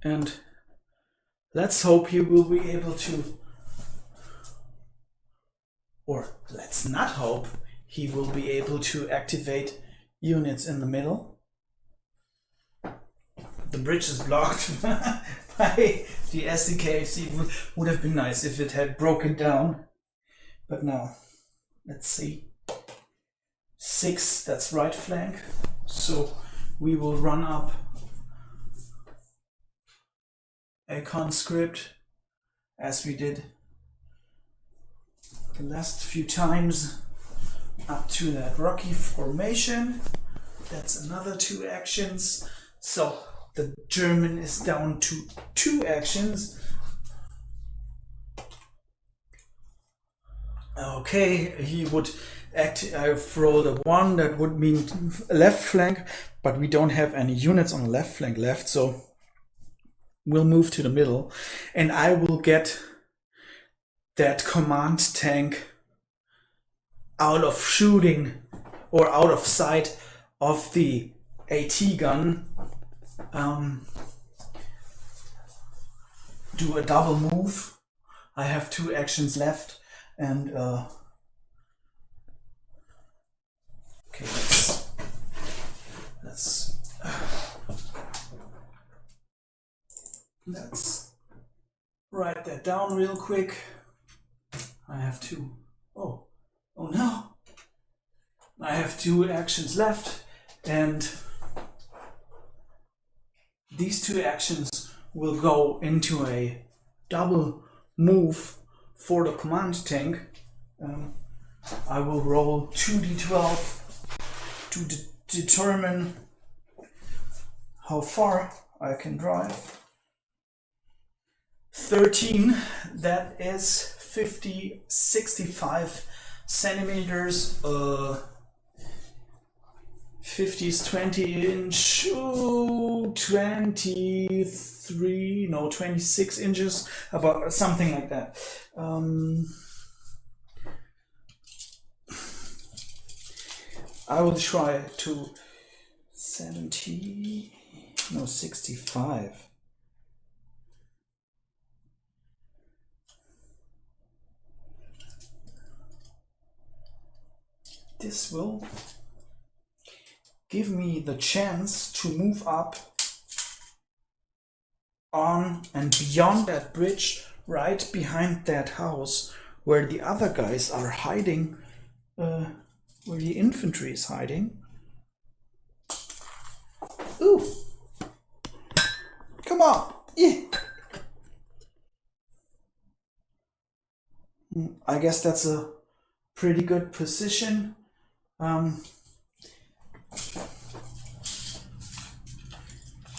Speaker 1: and let's hope he will be able to, or let's not hope he will be able to activate units in the middle. The bridge is blocked by the SDKFC. Would have been nice if it had broken down, but no. Let's see. 6, that's right flank. So we will run up a conscript as we did the last few times up to that rocky formation. That's another 2 actions. So the German is down to 2 actions. Okay, he would I've rolled a 1, that would mean left flank, but we don't have any units on the left flank left, so we'll move to the middle, and I will get that command tank out of shooting or out of sight of the AT gun. Do a double move. I have 2 actions left, and okay, let's write that down real quick. I have 2. Oh no! I have 2 actions left, and these 2 actions will go into a double move for the command tank. I will roll 2d12 to determine how far I can drive. 13, that is 65 centimeters. 50 is 20 inch, 23, no, 26 inches, about something like that. I will try to 65. This will give me the chance to move up on and beyond that bridge, right behind that house where the other guys are hiding, where the infantry is hiding. Ooh! Come on! Yeah. I guess that's a pretty good position.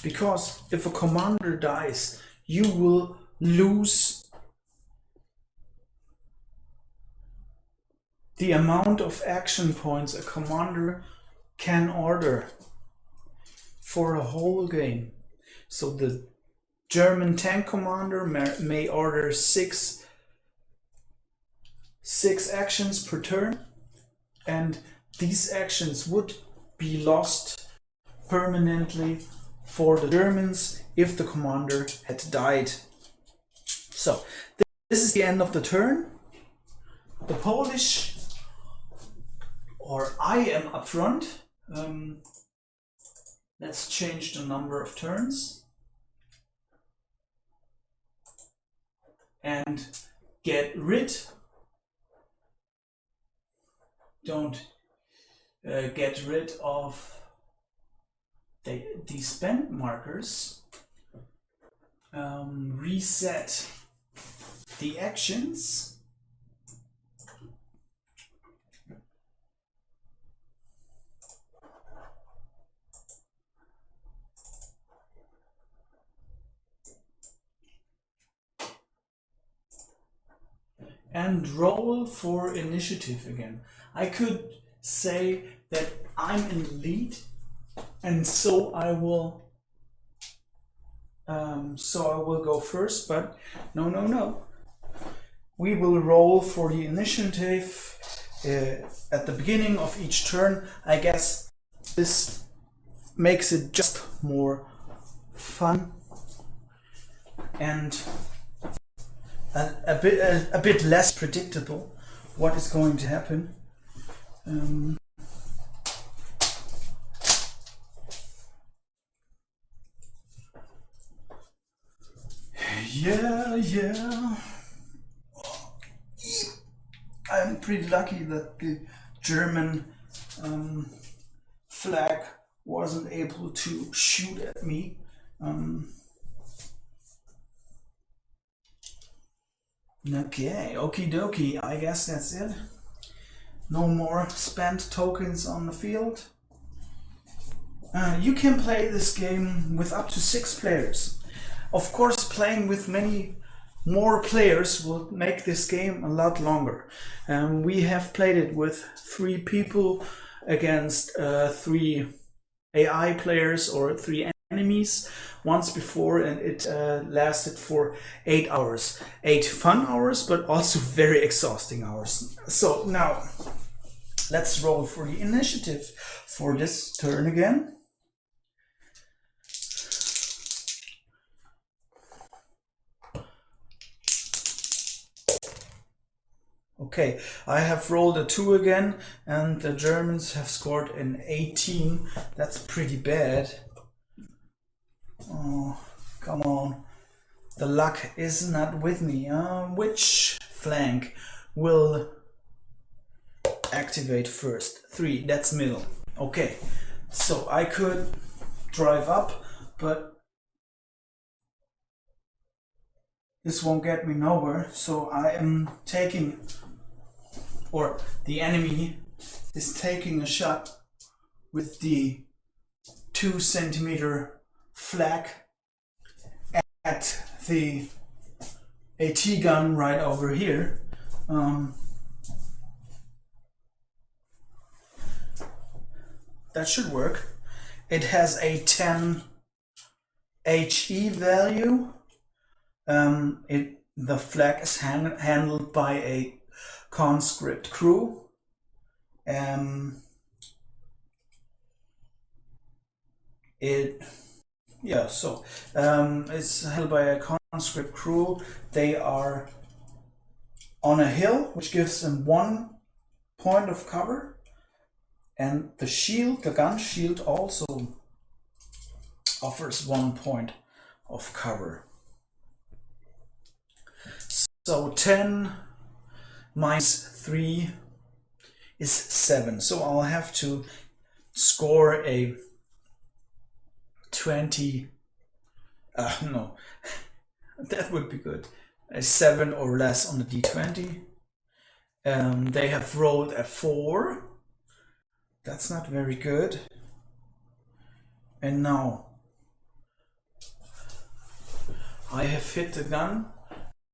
Speaker 1: Because if a commander dies, you will lose the amount of action points a commander can order for a whole game. So the German tank commander may order six actions per turn, and these actions would be lost permanently for the Germans if the commander had died. So this is the end of the turn. The Polish, or I am up front. Let's change the number of turns and get rid. Get rid of the spend markers. Reset the actions. And roll for initiative again. I could say that I'm in the lead, and so I will go first, but no. We will roll for the initiative at the beginning of each turn. I guess this makes it just more fun and a bit less predictable what is going to happen. Yeah. I'm pretty lucky that the German flag wasn't able to shoot at me. Okay, okie dokie, I guess that's it. No more spent tokens on the field. You can play this game with up to 6 players. Of course, playing with many more players will make this game a lot longer. We have played it with 3 people against 3 AI players or 3 enemies once before, and it lasted for 8 hours. 8 fun hours, but also very exhausting hours. So now let's roll for the initiative for this turn again. Okay, I have rolled a 2 again, and the Germans have scored an 18. That's pretty bad. Oh, come on. The luck is not with me. Which flank will activate first? 3, that's middle. Okay, so I could drive up, but this won't get me nowhere. So I am taking, or the enemy is taking a shot with the 2 centimeter flag at the AT gun right over here. That should work. It has a 10 HE value. The flag is handled by a conscript crew. It's held by a conscript crew. They are on a hill, which gives them 1 point of cover, and the shield, the gun shield, also offers 1 point of cover. So 10 minus 3 is 7. So I'll have to score a 20. No, that would be good. A 7 or less on the d20. They have rolled a 4. That's not very good. And now I have hit the gun,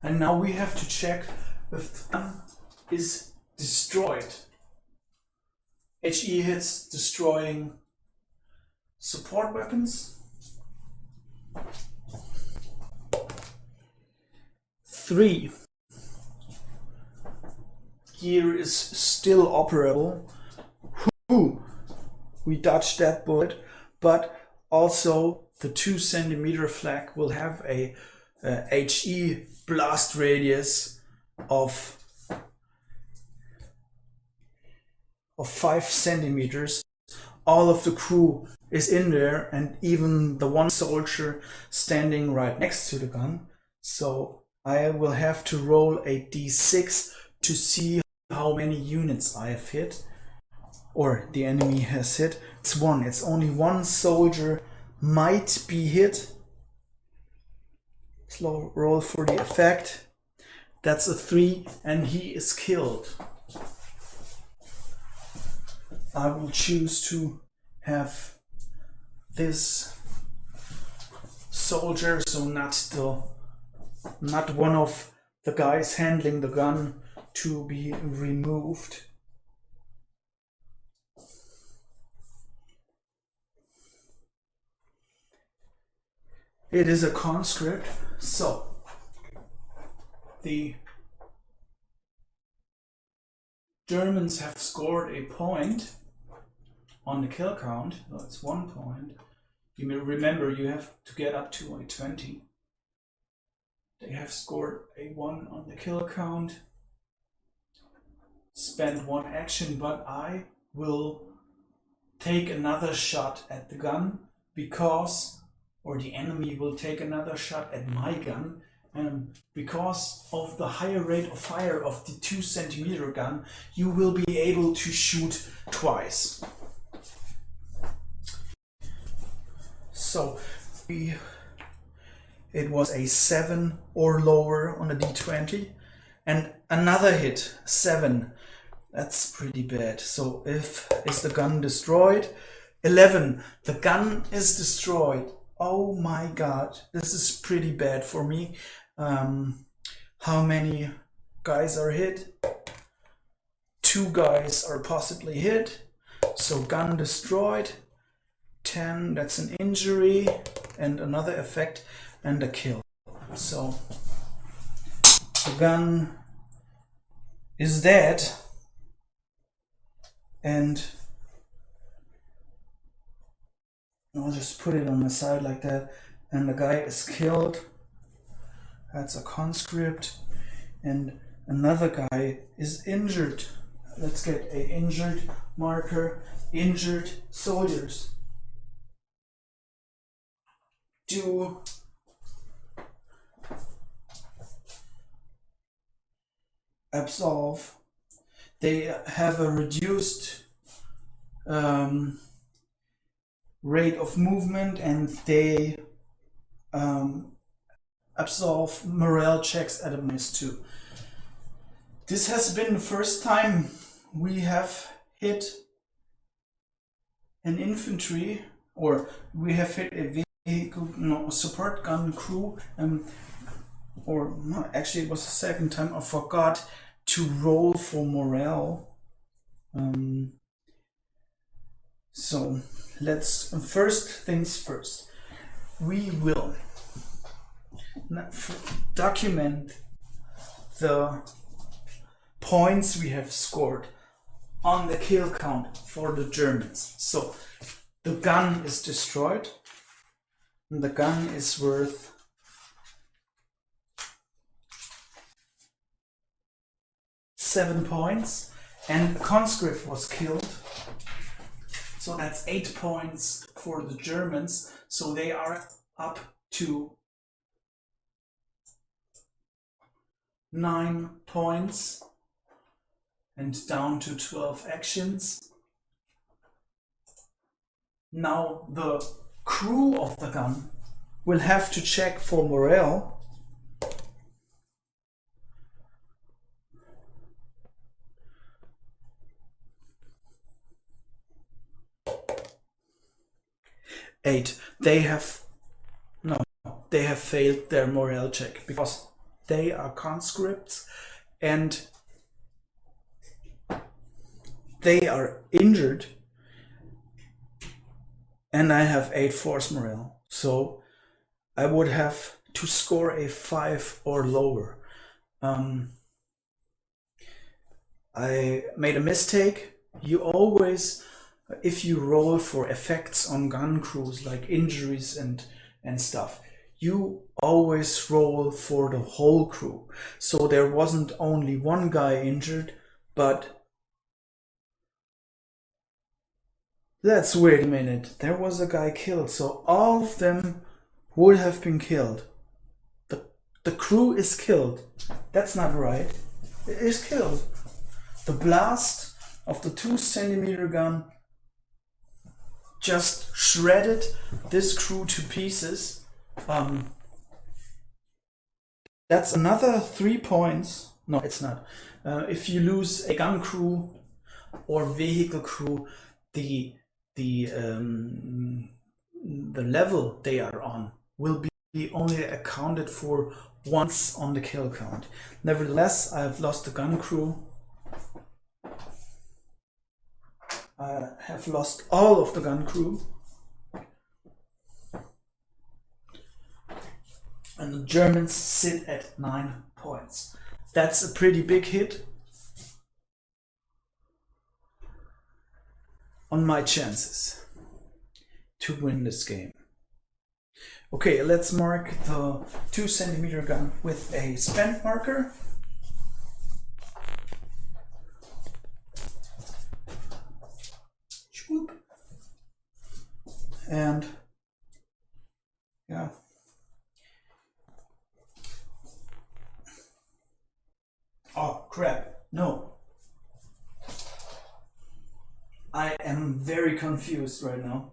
Speaker 1: and now we have to check if the gun is destroyed. HE hits destroying support weapons. 3. Gear is still operable. We dodged that bullet, but also the 2 centimeter flag will have a HE blast radius of 5 centimeters. All of the crew is in there, and even the 1 soldier standing right next to the gun. So I will have to roll a d6 to see how many units I have hit, or the enemy has hit. It's 1. It's only 1 soldier might be hit. Slow roll for the effect. That's a 3, and he is killed. I will choose to have this soldier, so not one of the guys handling the gun, to be removed. It is a conscript, so the Germans have scored a point on the kill count. Well, it's 1 point. You may remember you have to get up to a 20. They have scored a 1 on the kill count. Spend 1 action, but I will take another shot at the gun because, or the enemy will take another shot at my gun, and because of the higher rate of fire of the 2 centimeter gun, you will be able to shoot twice. So it was a 7 or lower on the d20, and another hit, 7. That's pretty bad. So is the gun destroyed? 11. The gun is destroyed. Oh my god, this is pretty bad for me. How many guys are hit? 2 guys are possibly hit. So gun destroyed. 10, that's an injury and another effect and a kill. So the gun is dead, and I'll just put it on the side like that, and the guy is killed. That's a conscript, and another guy is injured. Let's get a injured marker. Injured soldiers. Do absolve. They have a reduced rate of movement, and they absolve morale checks at a -2. This has been the first time we have hit an infantry, or we have hit a vehicle, no, support gun crew, or no, actually it was the second time. I forgot to roll for morale. So let's, first things first, we will document the points we have scored on the kill count for the Germans. So the gun is destroyed, and the gun is worth 7 points, and conscript was killed, so that's 8 points for the Germans. So they are up to 9 points and down to 12 actions. Now the crew of the gun will have to check for morale. Eight. They have failed their morale check because they are conscripts and they are injured, and I have 8 force morale, so I would have to score a 5 or lower. I made a mistake. You always, if you roll for effects on gun crews like injuries and stuff, you always roll for the whole crew. So there wasn't only one guy injured, but let's wait a minute. There was a guy killed, so all of them would have been killed. The crew is killed. That's not right. It is killed. The blast of the 2-centimeter gun just shredded this crew to pieces. That's another 3 points. No, it's not. If you lose a gun crew or vehicle crew, the level they are on will be only accounted for once on the kill count. Nevertheless, I have lost the gun crew. I have lost all of the gun crew. And the Germans sit at 9 points. That's a pretty big hit on my chances to win this game. Okay, let's mark the 2-centimeter gun with a spent marker. And yeah. Oh crap, no. I am very confused right now.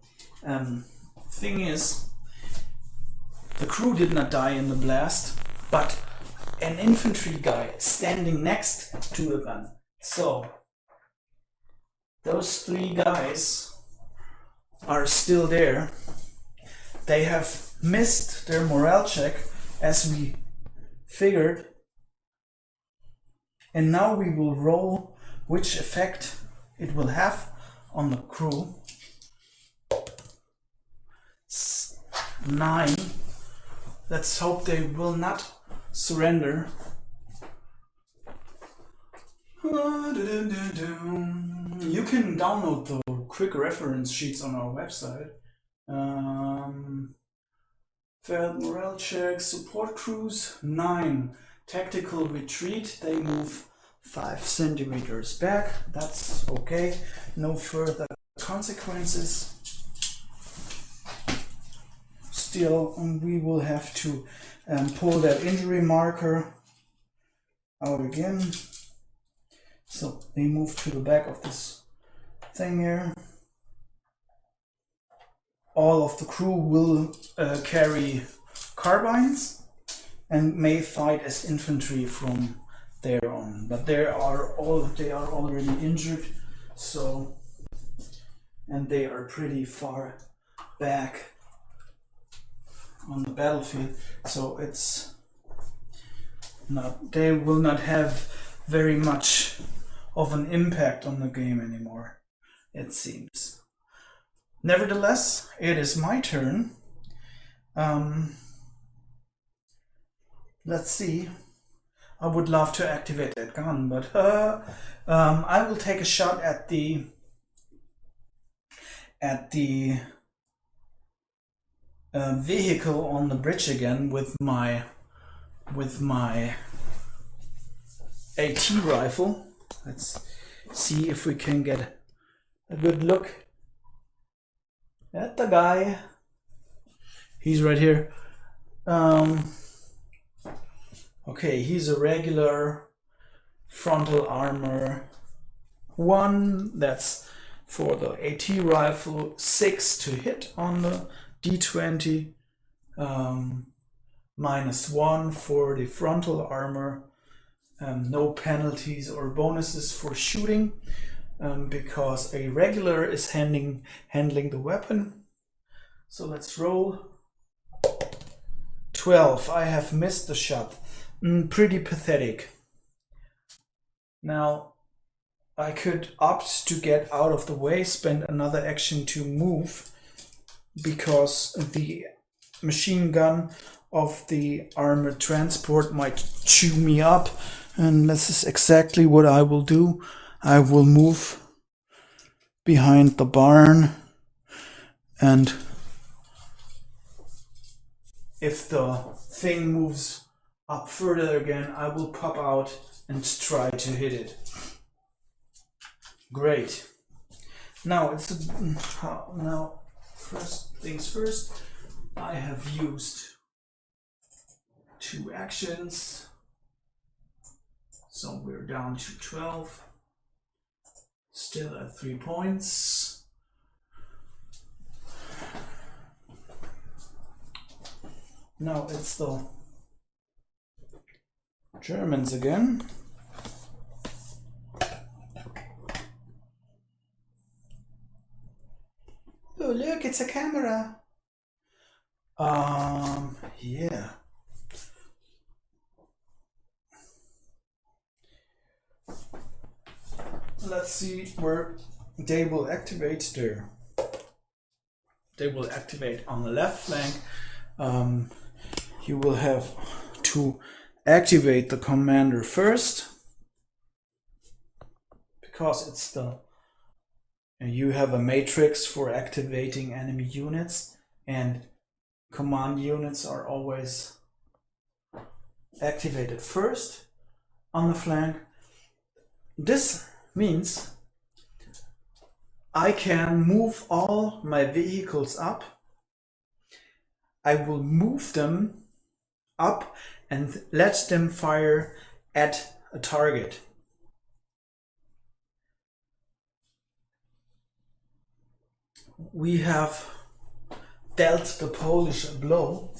Speaker 1: Thing is, the crew did not die in the blast, but an infantry guy standing next to the gun. So those 3 guys are still there. They have missed their morale check as we figured. And now we will roll which effect it will have on the crew. 9. Let's hope they will not surrender. You can download the quick reference sheets on our website. Failed morale check, support crews 9. Tactical retreat, they move 5 centimeters back. That's okay. No further consequences. Still, we will have to pull that injury marker out again. So they move to the back of this thing here. All of the crew will carry carbines and may fight as infantry from there on. But they are already injured, so, and they are pretty far back on the battlefield, so it's not, they will not have very much of an impact on the game anymore, it seems. Nevertheless, it is my turn. Let's see. I would love to activate that gun, but I will take a shot at the vehicle on the bridge again with my AT rifle. Let's see if we can get a good look at the guy. He's right here. Okay, he's a regular frontal armor 1. That's for the AT rifle. 6 to hit on the D20. -1 for the frontal armor. No penalties or bonuses for shooting because a regular is handling the weapon. So let's roll. 12. I have missed the shot. Pretty pathetic. Now I could opt to get out of the way, spend another action to move, because the machine gun of the armored transport might chew me up, and this is exactly what I will do. I will move behind the barn, and if the thing moves up further again, I will pop out and try to hit it. Great. Now now first things first. I have used 2 actions, so we're down to 12. Still at 3 points. Now it's the Germans again. Oh, look, it's a camera. Yeah. Let's see where they will activate there. They will activate on the left flank. You will have to activate the commander first, because it's you have a matrix for activating enemy units, and command units are always activated first on the flank. This means I can move all my vehicles up. I will move them up and let them fire at a target. We have dealt the Polish a blow,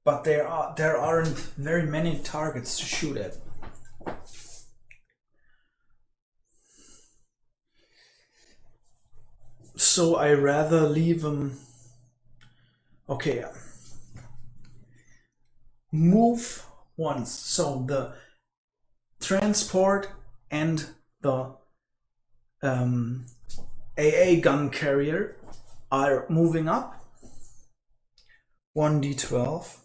Speaker 1: but there aren't very many targets to shoot at. So I rather leave them. Okay, move once. So the transport and the AA gun carrier are moving up. 1d12.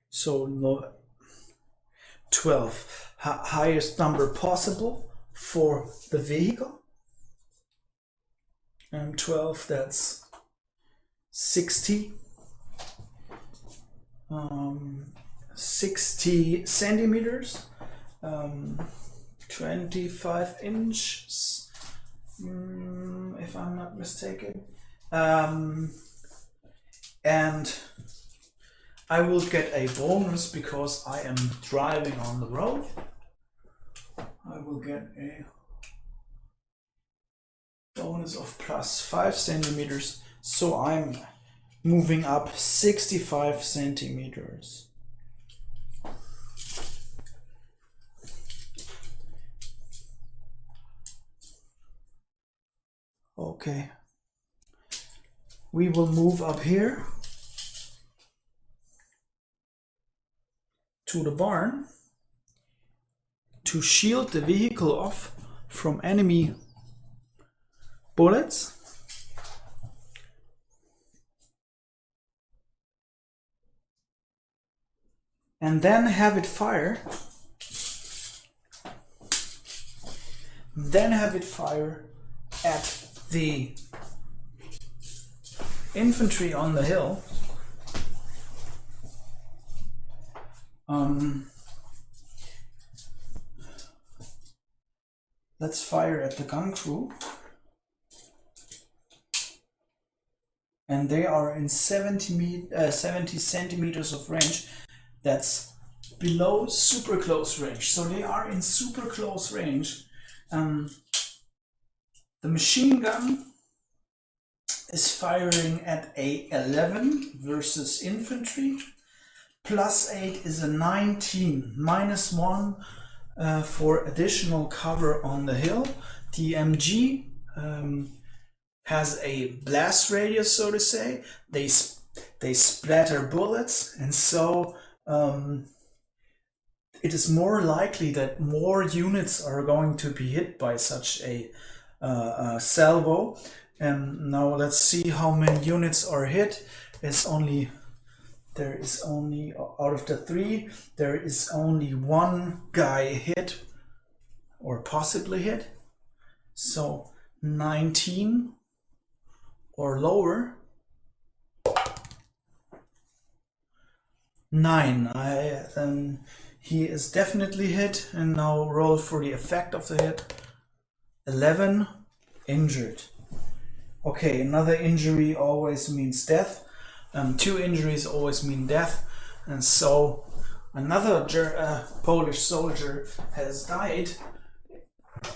Speaker 1: So no, 12. Highest number possible for the vehicle. And 12, that's 60. 60 centimeters. 25 inches, if I'm not mistaken. And I will get a bonus because I am driving on the road. I will get a bonus of plus 5 centimeters. So I'm moving up 65 centimeters. Okay. We will move up here to the barn to shield the vehicle off from enemy bullets. And then have it fire. Then have it fire at the infantry on the hill. Let's fire at the gun crew. And they are in 70 centimeters of range. That's below super close range. So they are in super close range. The machine gun is firing at a 11 versus infantry. Plus 8 is a 19. Minus 1 for additional cover on the hill. The MG has a blast radius, so to say. They splatter bullets, and so it is more likely that more units are going to be hit by such a salvo. And now let's see how many units are hit. There is only out of the 3, there is only 1 guy hit or possibly hit. So 19 or lower. 9. He is definitely hit, and now roll for the effect of the hit. 11 injured. Okay, another injury always means death. 2 injuries always mean death, and so another Polish soldier has died,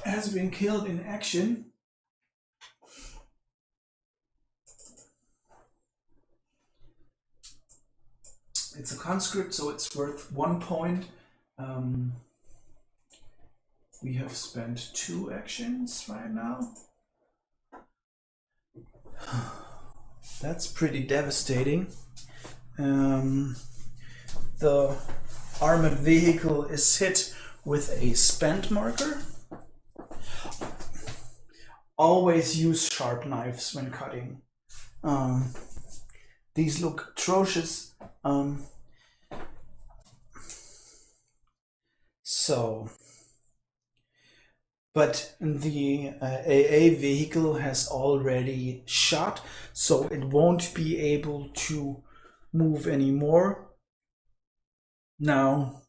Speaker 1: has been killed in action. It's a conscript, so it's worth 1 point. We have spent 2 actions right now. That's pretty devastating. The armored vehicle is hit with a spent marker. Always use sharp knives when cutting. These look atrocious. But the AA vehicle has already shot, so it won't be able to move anymore. Now,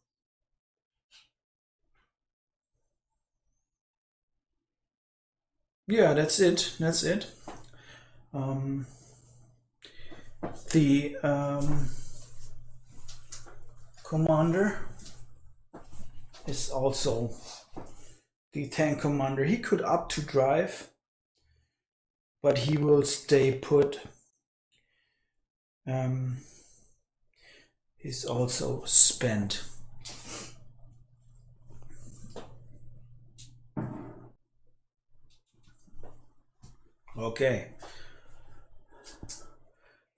Speaker 1: yeah, that's it. That's it. The commander is also the tank commander. He could up to drive, but he will stay put. He's also spent. Okay.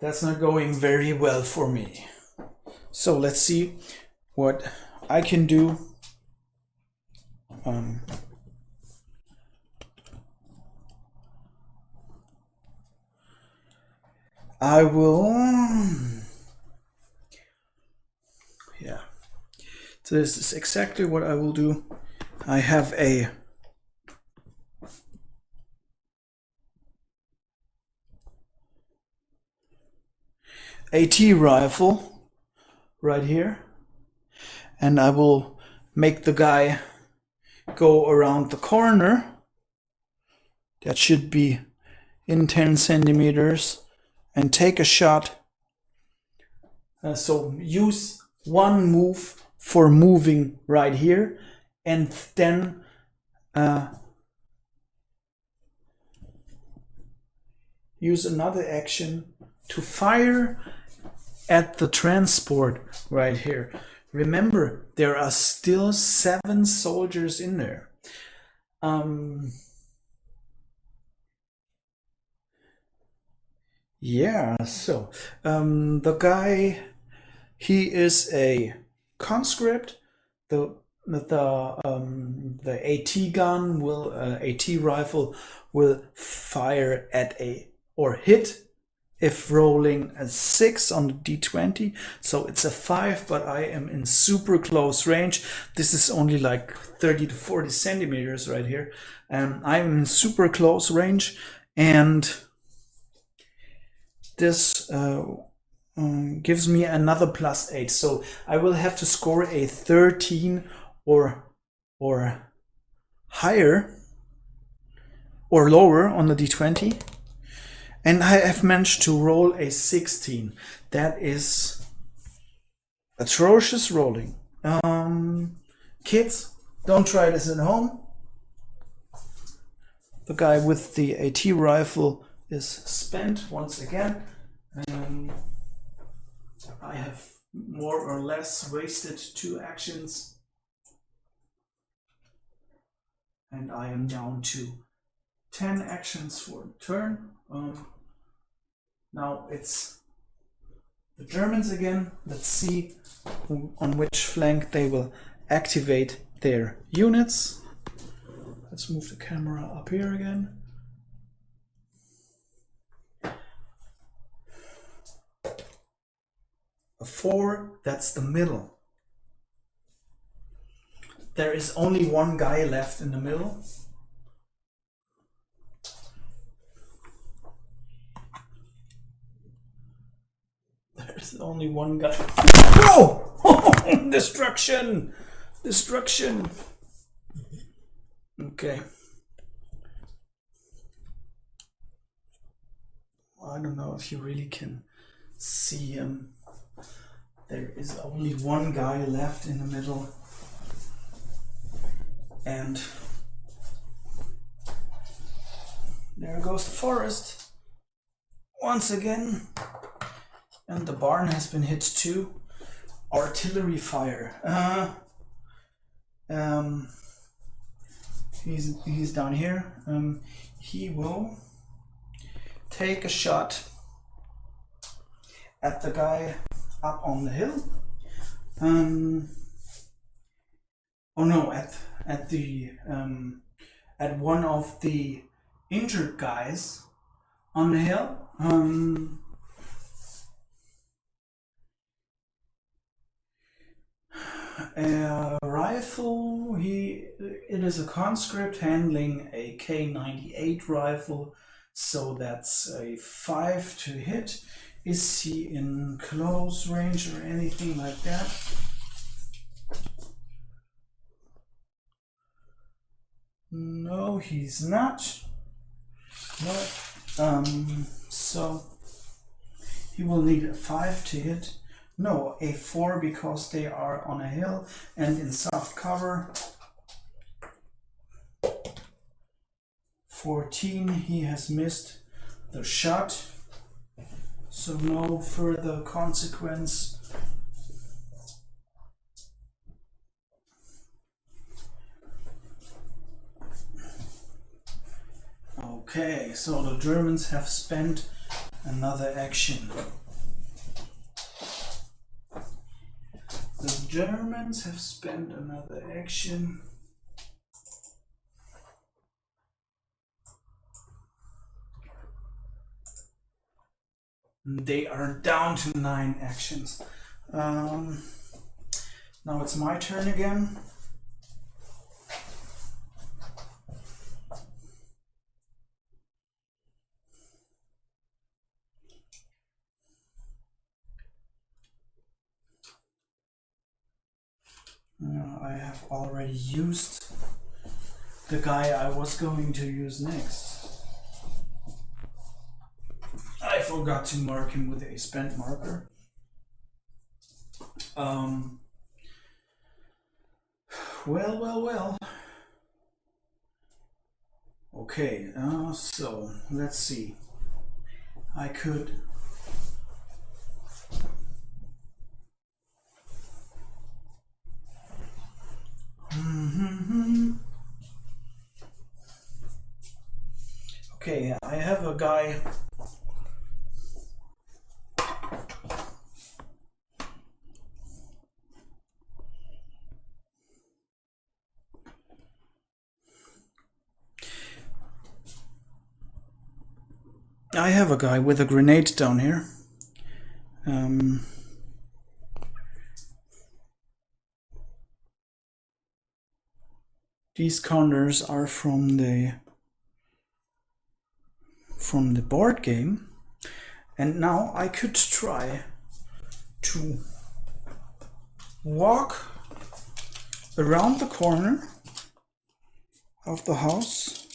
Speaker 1: That's not going very well for me. So let's see what I can do. I will, yeah. So this is exactly what I will do. I have a AT rifle right here, and I will make the guy go around the corner. That should be in 10 centimeters, and take a shot. So use one move for moving right here, and then use another action to fire at the transport right here. Remember, there are still 7 soldiers in there. Yeah, so the guy, he is a conscript. The AT gun will AT rifle will fire at a or hit if rolling a 6 on the D20. So it's a 5, but I am in super close range. This is only like 30 to 40 centimeters right here. I'm in super close range, and this gives me another +8. So I will have to score a 13 or higher or lower on the D20. And I have managed to roll a 16. That is atrocious rolling. Kids, don't try this at home. The guy with the AT rifle is spent once again. I have more or less wasted 2 actions. And I am down to 10 actions for the turn. Now it's the Germans again. Let's see on which flank they will activate their units. Let's move the camera up here again. A 4, that's the middle. There is only one guy left in the middle. There's only one guy. Oh! Destruction! Destruction! Okay. I don't know if you really can see him. There is only one guy left in the middle. And there goes the forest once again. And the barn has been hit too. Artillery fire. He's down here. He will take a shot at the guy up on the hill. Oh no, at one of the injured guys on the hill. A rifle, it is a conscript handling a K98 rifle, so that's a 5 to hit. Is he in close range or anything like that? No, he's not. No. So he will need a 5 to hit. No, a 4 because they are on a hill and in soft cover. 14, he has missed the shot. So no further consequence. Okay, so the Germans have spent another action. The Germans have spent another action. They are down to 9 actions. Now it's my turn again. I have already used the guy I was going to use next. I forgot to mark him with a spent marker. Well. Okay, so let's see. I could Okay, I have a guy. I have a guy with a grenade down here. These counters are from the board game, and now I could try to walk around the corner of the house.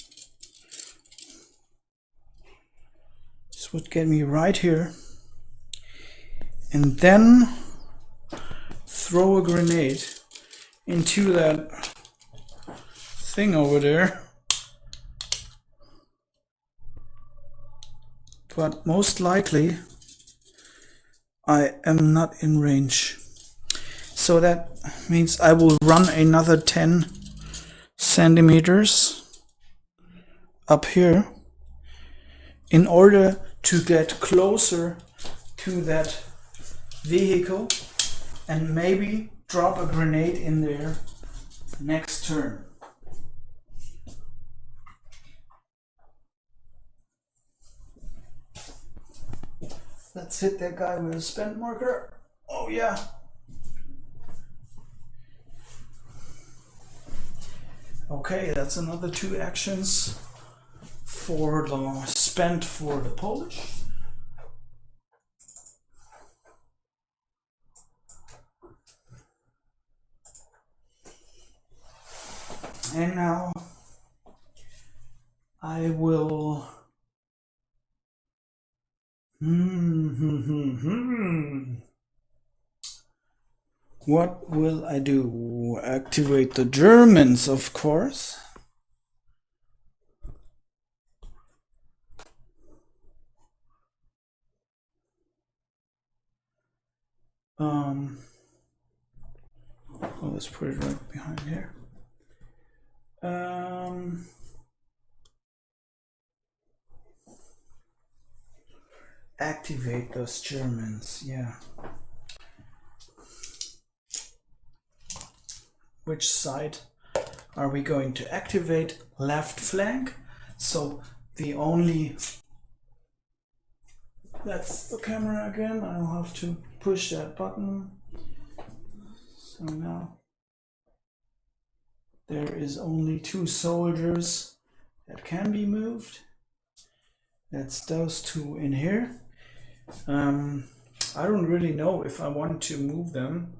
Speaker 1: This would get me right here, and then throw a grenade into that thing over there. But most likely I am not in range. So that means I will run another 10 centimeters up here in order to get closer to that vehicle and maybe drop a grenade in there next turn. Let's hit that guy with a spent marker. Oh yeah. Okay, that's another 2 actions for the spent for the Polish. And now I will What will I do? Activate the Germans, of course. Well, let's put it right behind here. Activate those Germans, yeah. Which side are we going to activate? Left flank. So the only... That's the camera again. I'll have to push that button. So now there is only 2 soldiers that can be moved. That's those 2 in here. I don't really know if I want to move them.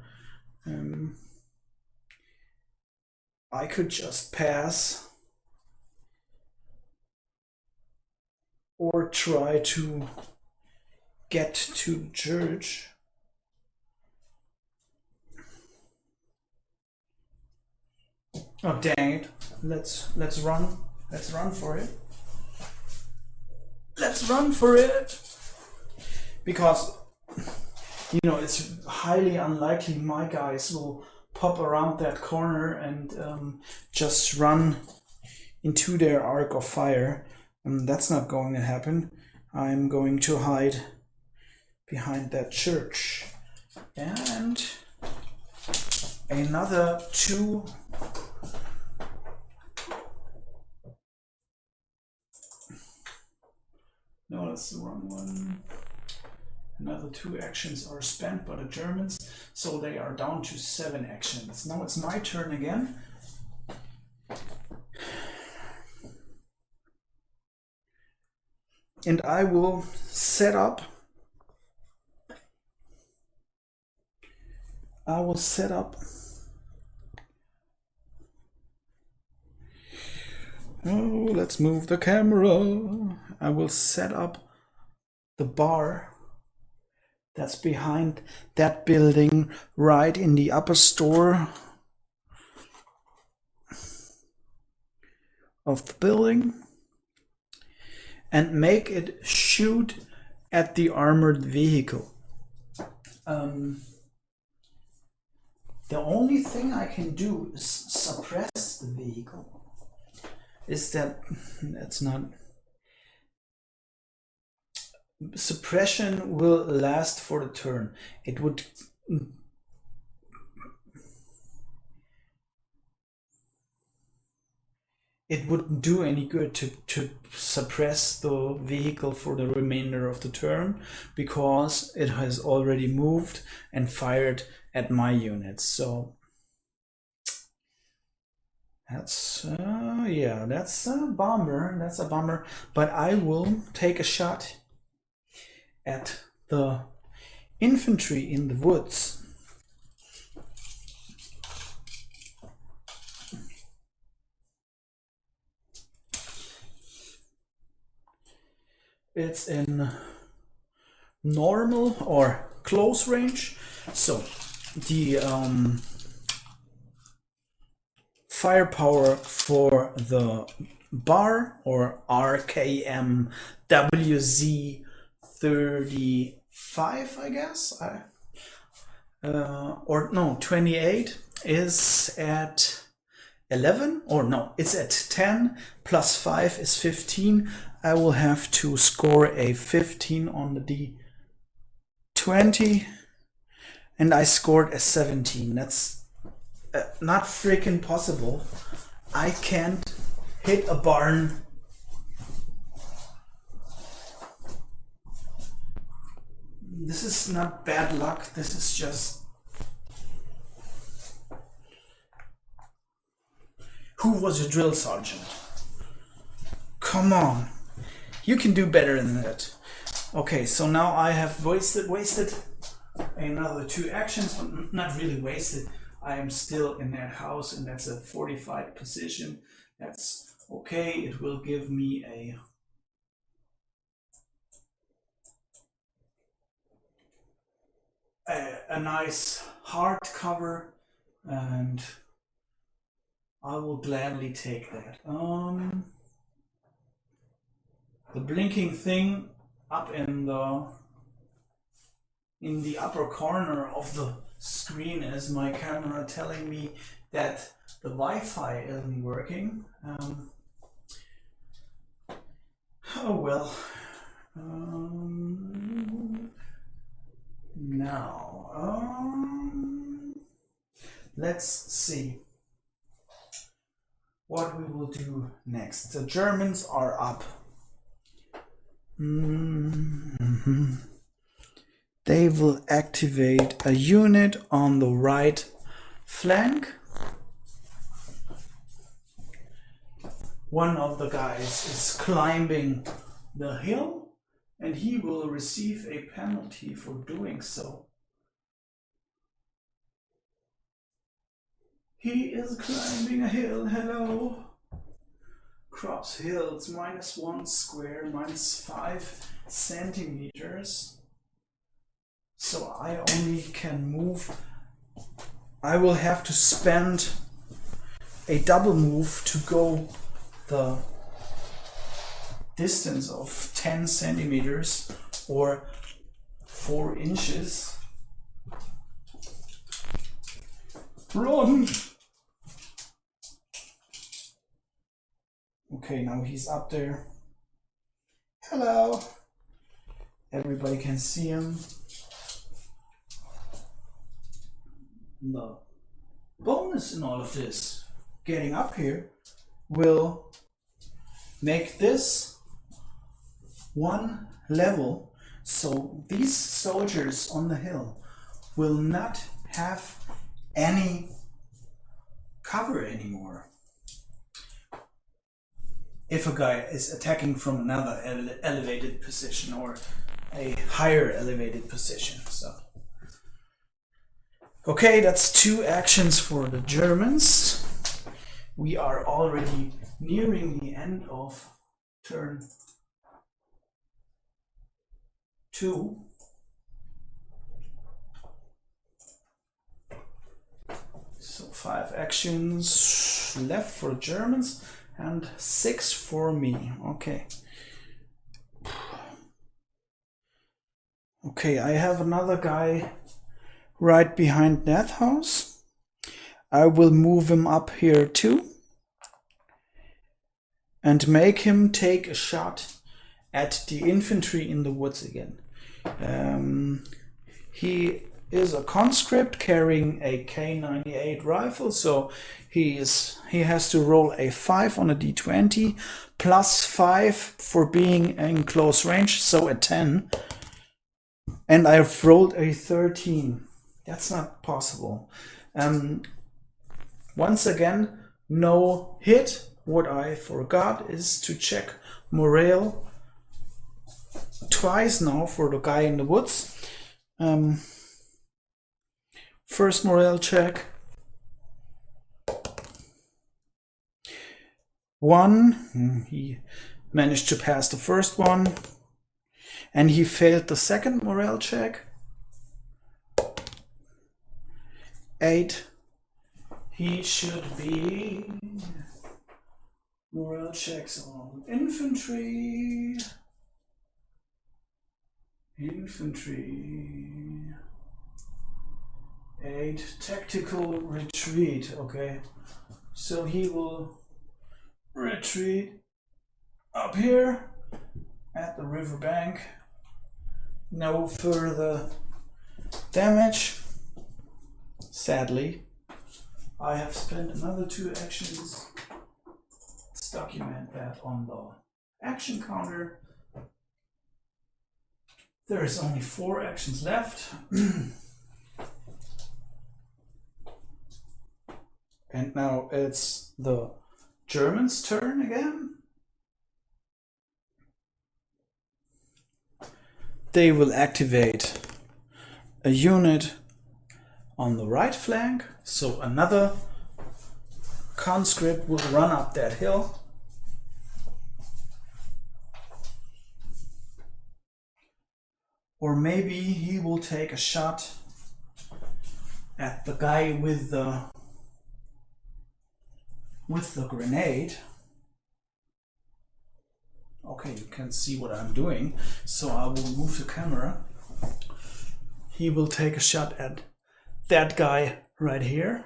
Speaker 1: I could just pass or try to get to the church. Oh dang it! Let's run. Let's run for it. Let's run for it. Because it's highly unlikely my guys will pop around that corner and just run into their arc of fire. That's not going to happen. I'm going to hide behind that church. And another 2 no, that's the wrong one. Another 2 actions are spent by the Germans, so they are down to 7 actions. Now it's my turn again. And I will set up oh, let's move the camera. I will set up the bar that's behind that building right in the upper store of the building and make it shoot at the armored vehicle. The only thing I can do is suppress the vehicle. That's not... Suppression will last for the turn. It wouldn't do any good to suppress the vehicle for the remainder of the turn, because it has already moved and fired at my units. So that's yeah, that's a bummer. That's a bummer. But I will take a shot at the infantry in the woods. It's in normal or close range, so the firepower for the bar, or RKM WZ35, I guess, or no, 28, is at 11, or no, it's at 10, plus 5 is 15. I will have to score a 15 on the D20, and I scored a 17. That's not freaking possible. I can't hit a barn. This is not bad luck, this is just... Who was your drill sergeant? Come on, you can do better than that. Okay, so now I have wasted another 2 actions, but not really wasted. I am still in that house, and that's a fortified position. That's okay. It will give me a nice hard cover, and I will gladly take that. The blinking thing up in the upper corner of the screen is my camera telling me that the Wi-Fi isn't working. Oh well. Now, let's see what we will do next. The Germans are up. They will activate a unit on the right flank. One of the guys is climbing the hill, and he will receive a penalty for doing so. He is climbing a hill. Hello. Crops hills, -1 square, -5 centimeters. So I only can move. I will have to spend a double move to go the distance of 10 centimeters or 4 inches. Run! Okay, now he's up there. Hello. Everybody can see him. The bonus in all of this, getting up here, will make this one level, so these soldiers on the hill will not have any cover anymore if a guy is attacking from another elevated position or a higher elevated position. So okay, that's 2 actions for the Germans. We are already nearing the end of turn 2. So 5 actions left for the Germans and 6 for me. Okay. Okay, I have another guy right behind that house. I will move him up here too and make him take a shot at the infantry in the woods again. He is a conscript carrying a K98 rifle, so he has to roll a 5 on a d20 plus 5 for being in close range, so a 10. And I've rolled a 13. That's not possible. Once again, no hit. What I forgot is to check morale twice now for the guy in the woods. First morale check. 1. He managed to pass the first one. And he failed the second morale check. 8. He should be morale checks on infantry. Infantry. 8. Tactical retreat. Okay. So he will retreat up here at the riverbank. No further damage. Sadly, I have spent another 2 actions. Let's document that on the action counter. There is only 4 actions left. And now it's the Germans' turn again. They will activate a unit on the right flank, so another conscript will run up that hill. Or maybe he will take a shot at the guy with the grenade. Okay, you can see what I'm doing, so I will move the camera. He will take a shot at that guy right here.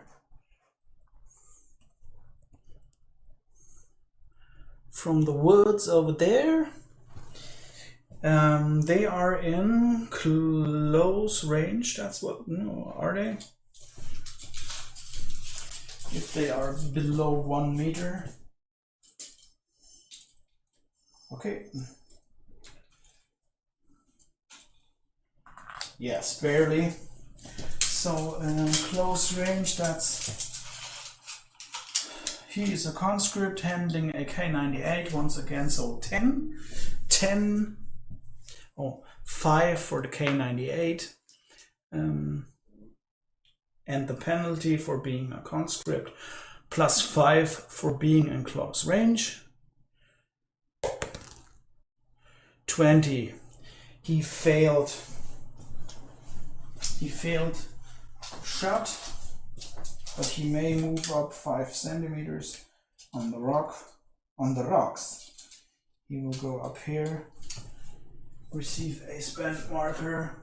Speaker 1: From the woods over there. They are in close range. That's what, no, are they? If they are below 1 meter. Okay. Yes, barely. So close range, he is a conscript handling a K98 once again, so 10, 5 for the K98. And the penalty for being a conscript plus 5 for being in close range. 20. He failed shot, but he may move up 5 centimeters on the rocks. He will go up here, receive a spent marker.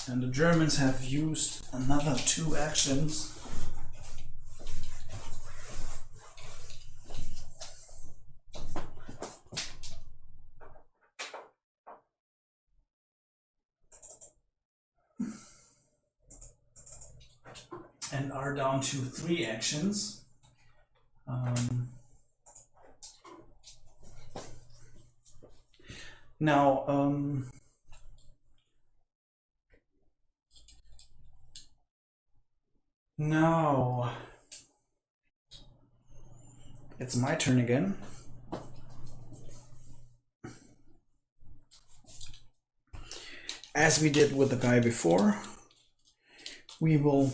Speaker 1: And the Germans have used another 2 actions. and are down to 3 actions. Now, it's my turn again. As we did with the guy before, we will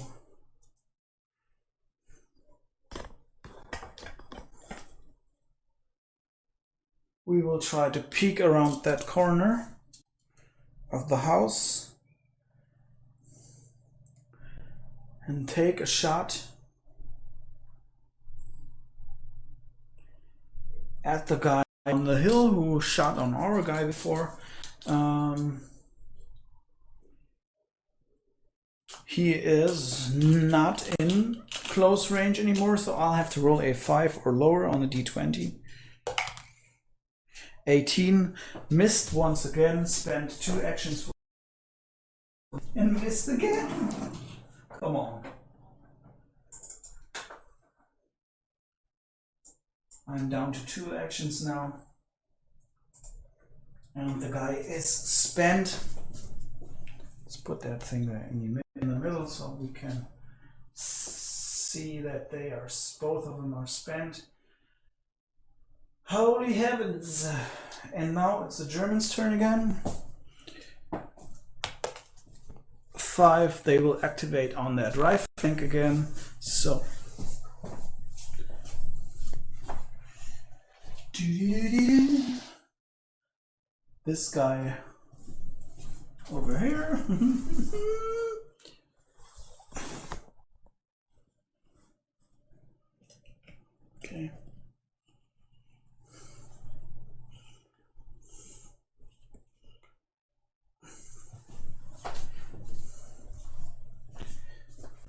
Speaker 1: try to peek around that corner of the house and take a shot at the guy on the hill who shot on our guy before. He is not in close range anymore, so I'll have to roll a 5 or lower on the d20. 18, missed once again, spent 2 actions for and missed again. Come on. I'm down to 2 actions now. And the guy is spent. Let's put that thing there in the middle so we can see that they are, both of them are spent. Holy heavens! And now it's the Germans' turn again. 5, they will activate on that right flank again. So this guy over here. Okay.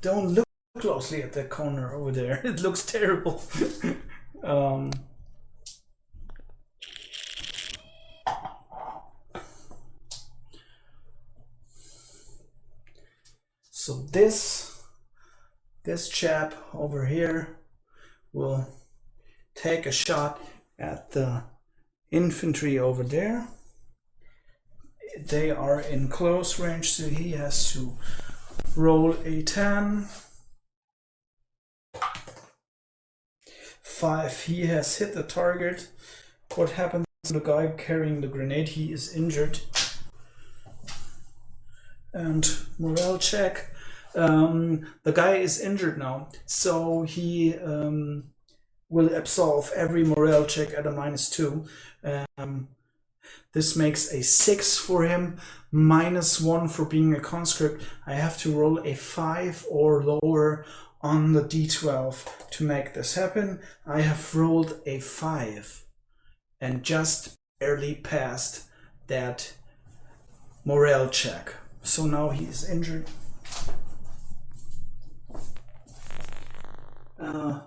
Speaker 1: Don't look closely at that corner over there. It looks terrible. So this chap over here will take a shot at the infantry over there. They are in close range, so he has to roll a 10. 5, he has hit the target. What happens to the guy carrying the grenade? He is injured. And morale check. The guy is injured now, so he will absolve every morale check at a -2. This makes a 6 for him, -1 for being a conscript. I have to roll a 5 or lower on the d12 to make this happen. I have rolled a 5 and just barely passed that morale check. So now he is injured. I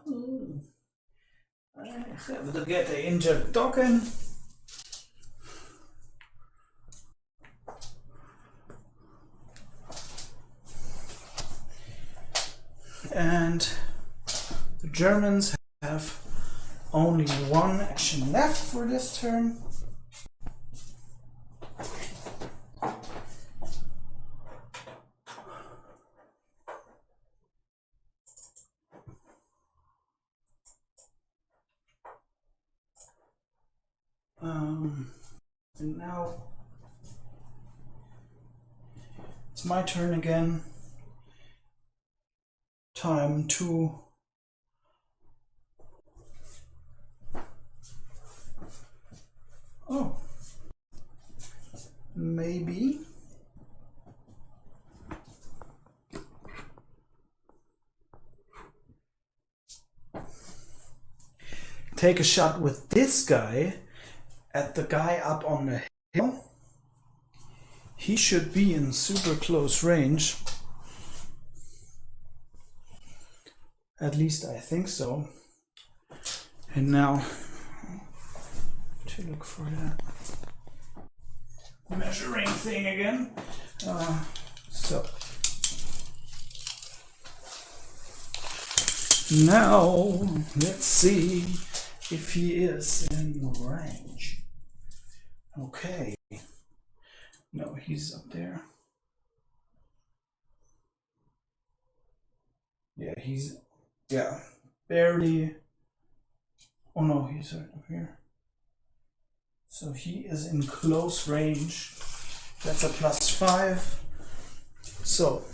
Speaker 1: have to get the injured token. And the Germans have only 1 action left for this turn. And now it's my turn again. Time to maybe take a shot with this guy at the guy up on the hill. He should be in super close range. At least I think so. And now to look for that measuring thing again. So Now, let's see if he is in range. Okay. No, he's up there. Yeah, barely. Oh no, he's right up here. So he is in close range. That's a +5. So,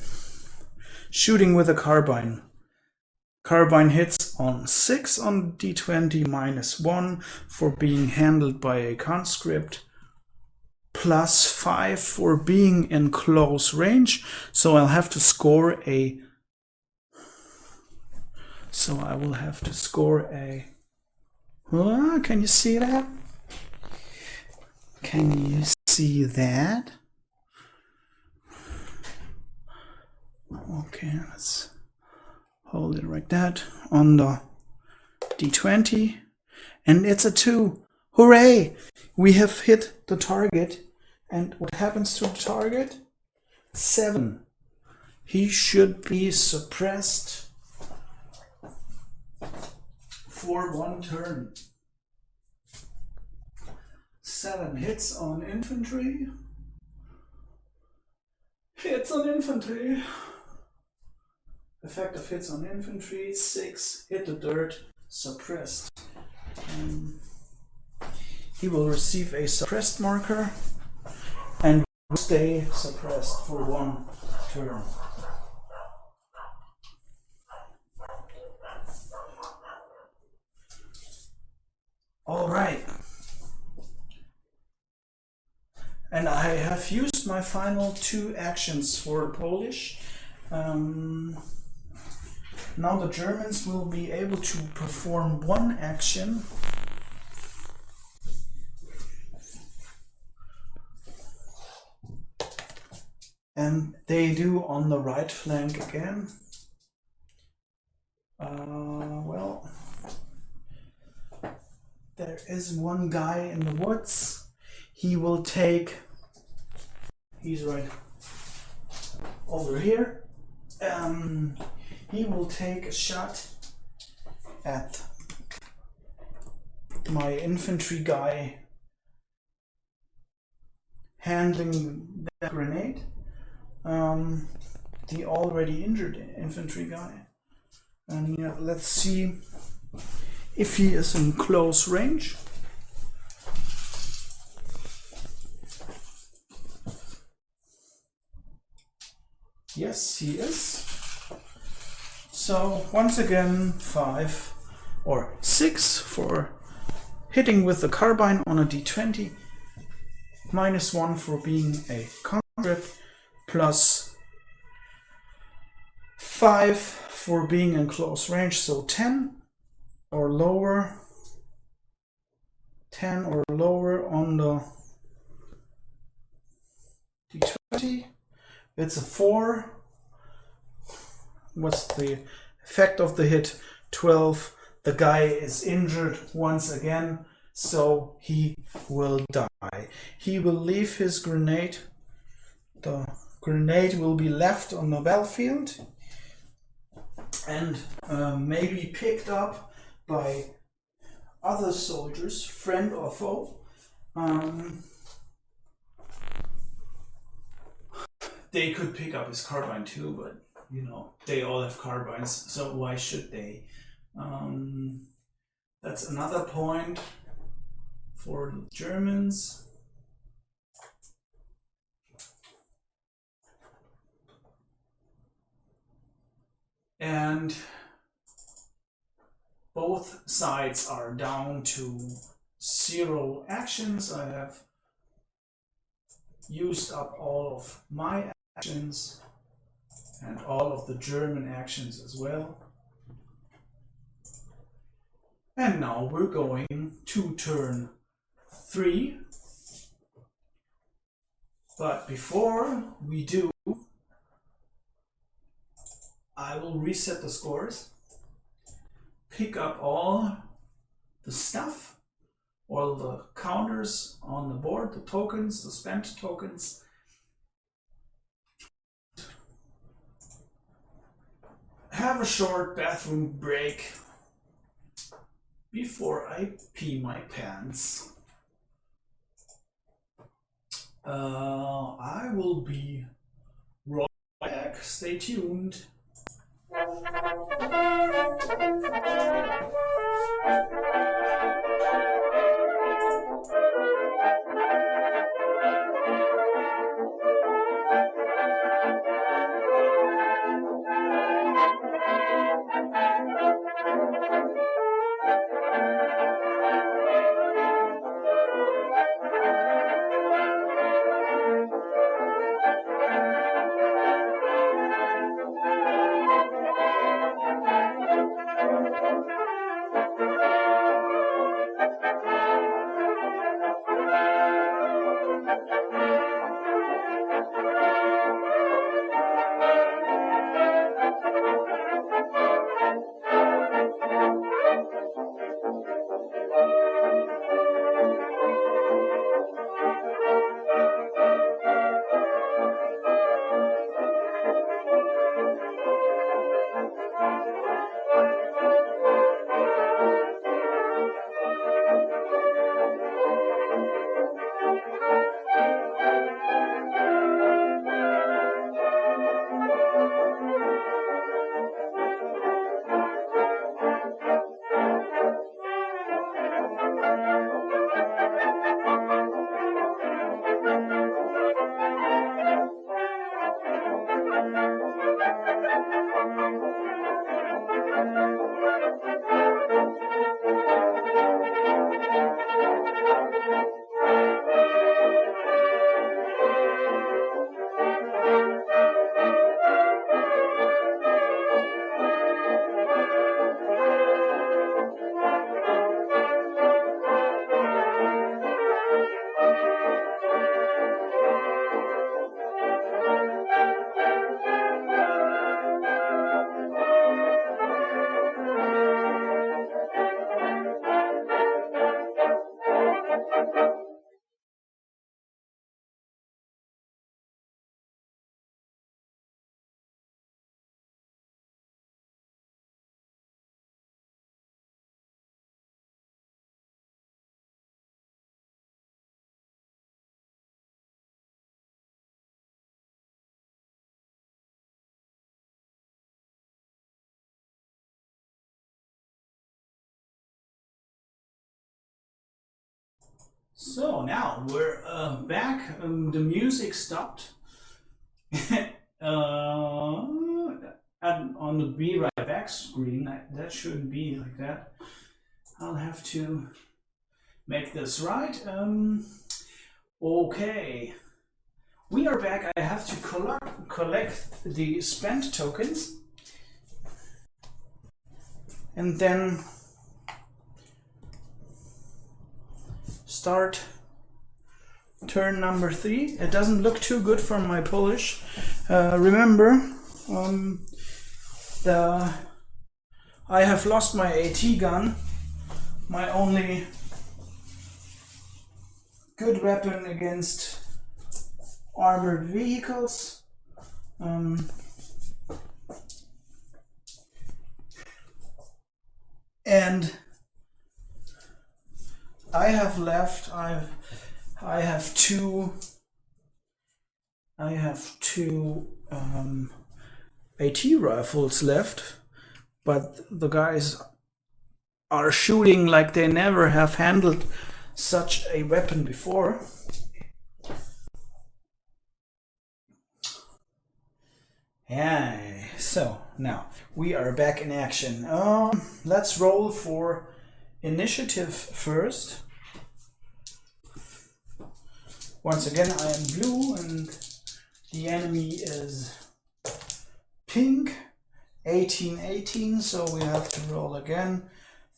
Speaker 1: shooting with a carbine. Carbine hits on 6 on D20, -1 for being handled by a conscript, +5 for being in close range. So I'll have to score a. So I will have to score a. Can you see that? Can you see that? Okay, let's hold it like that on the D20, and it's a 2. Hooray! We have hit the target, and what happens to the target? 7. He should be suppressed for 1 turn. 7 hits on infantry. Hits on infantry. Effective hits on infantry. 6 hit the dirt. Suppressed. He will receive a suppressed marker and will stay suppressed for 1 turn. All right. And I have used my final 2 actions for Polish. Now the Germans will be able to perform 1 action. And they do on the right flank again. Well, there is one guy in the woods. He will take. He's right over here. He will take a shot at my infantry guy handling that grenade. The already injured infantry guy. And yeah, let's see if he is in close range. Yes, he is. So once again, 5 or 6 for hitting with the carbine on a D20, -1 for being a conscript, +5 for being in close range, so 10 or lower. 10 or lower on the D20. It's a 4. What's the effect of the hit? 12. The guy is injured once again, so he will die. He will leave his grenade. The grenade will be left on the battlefield and maybe picked up by other soldiers, friend or foe. They could pick up his carbine too, but you know, they all have carbines, so why should they? That's another point for the Germans. And both sides are down to 0 actions. I have used up all of my actions and all of the German actions as well. And now we're going to turn 3. But before we do, I will reset the scores, pick up all the stuff, all the counters on the board, the tokens, the spent tokens, have a short bathroom break before I pee my pants. I will be right back. Stay tuned. So now we're back. The music stopped. On the Be Right Back screen. That shouldn't be like that. I'll have to make this right. Okay. We are back. I have to collect the spent tokens. And then start turn number 3. It doesn't look too good from my Polish. Remember, I have lost my AT gun, my only good weapon against armored vehicles. And I have left. I have two AT rifles left, but the guys are shooting like they never have handled such a weapon before. Yeah, so now we are back in action. Let's roll for initiative first. Once again, I am blue and the enemy is pink. 18, so we have to roll again.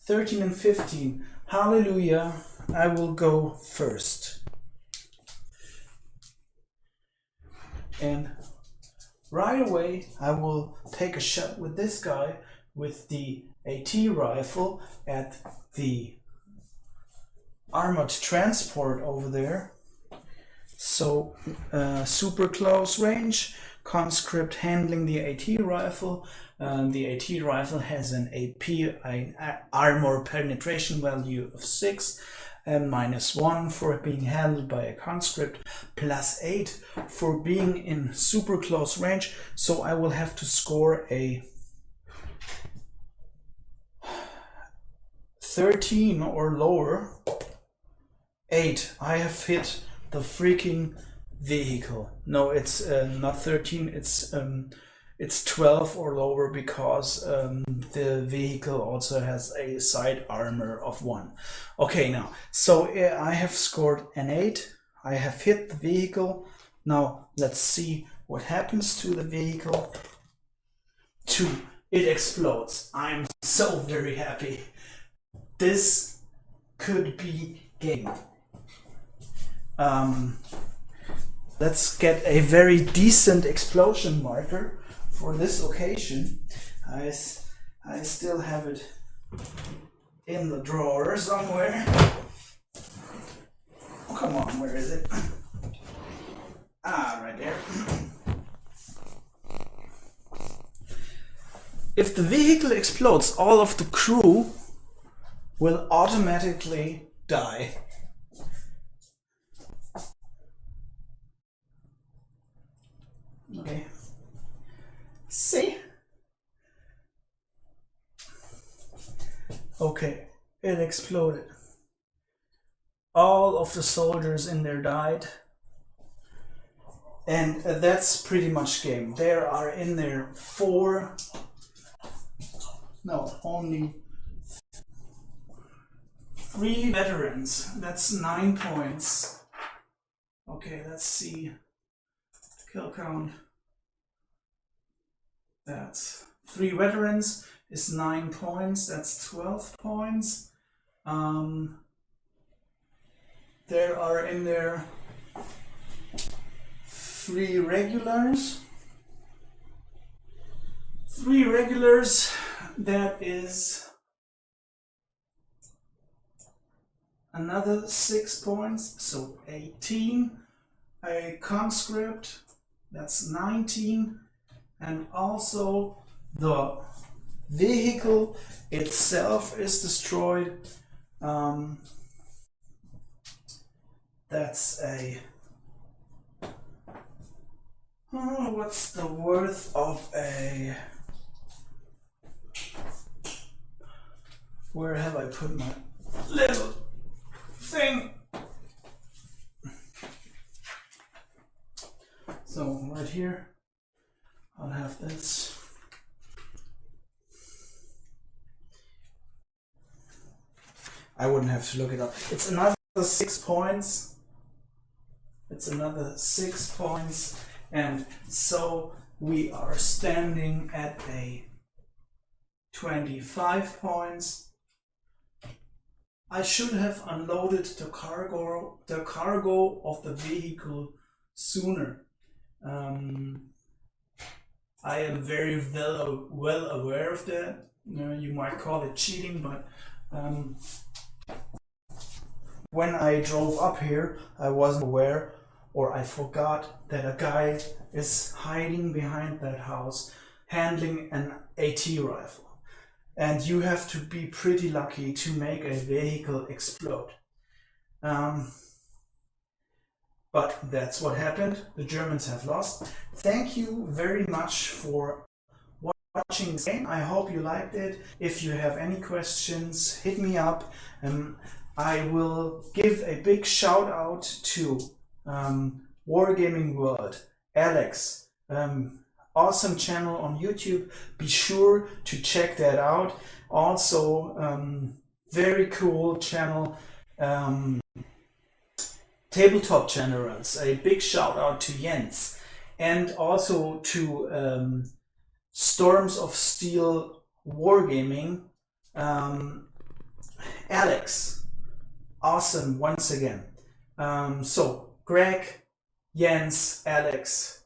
Speaker 1: 13 and 15. Hallelujah, I will go first. And right away, I will take a shot with this guy with the AT rifle at the armored transport over there. So super close range, conscript handling the AT rifle. The AT rifle has an AP, an armor penetration value of 6, and -1 for being handled by a conscript, +8 for being in super close range. So I will have to score a 13 or lower. 8. I have hit the freaking vehicle. No, it's not 13. It's 12 or lower because the vehicle also has a side armor of 1. Okay, now, so I have scored an 8. I have hit the vehicle. Now, let's see what happens to the vehicle. 2. It explodes. I'm so very happy. This could be game. Let's get a very decent explosion marker for this occasion. I still have it in the drawer somewhere. Oh, come on, where is it? Ah, right there. If the vehicle explodes, all of the crew will automatically die. Okay. See? Okay, it exploded. All of the soldiers in there died. And that's pretty much game. There are in there only 3 veterans. That's 9 points. Okay, let's see. Kill count. That's 3 veterans is 9 points. That's 12 points. There are in there 3 regulars. 3 regulars, that is another 6 points, so 18. A conscript, that's 19. And also the vehicle itself is destroyed. That's a... what's the worth of a... Where have I put my little thing? So right here, I'll have this. I wouldn't have to look it up. It's another 6 points. It's another 6 points. And so we are standing at a 25 points. I should have unloaded the cargo of the vehicle sooner. I am very well aware of that. You might call it cheating, but when I drove up here, I wasn't aware, or I forgot that a guy is hiding behind that house handling an AT rifle. And you have to be pretty lucky to make a vehicle explode. But that's what happened. The Germans have lost. Thank you very much for watching this game. I hope you liked it. If you have any questions, hit me up. I will give a big shout out to Wargaming World, Alex. Awesome channel on YouTube. Be sure to check that out. Also, very cool channel. Tabletop Generals, a big shout out to Jens, and also to Storms of Steel Wargaming, Alex, awesome once again. So Greg, Jens, Alex,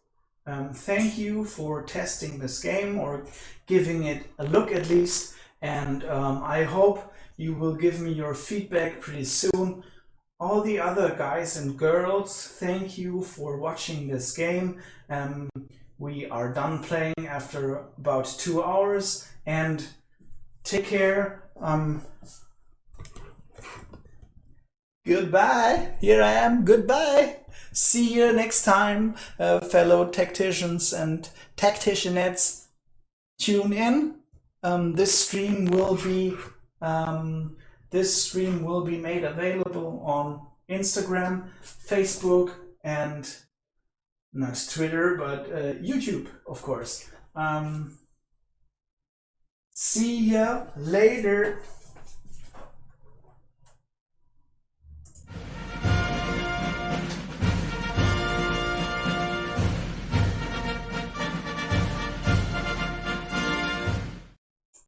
Speaker 1: thank you for testing this game or giving it a look at least, and I hope you will give me your feedback pretty soon. all the other guys and girls, thank you for watching this game. We are done playing after about 2 hours, and take care. Goodbye. Here I am. Goodbye. See you next time, fellow tacticians and tacticianettes. Tune in. This stream will be made available on Instagram, Facebook, and not Twitter, but YouTube, of course. See ya later.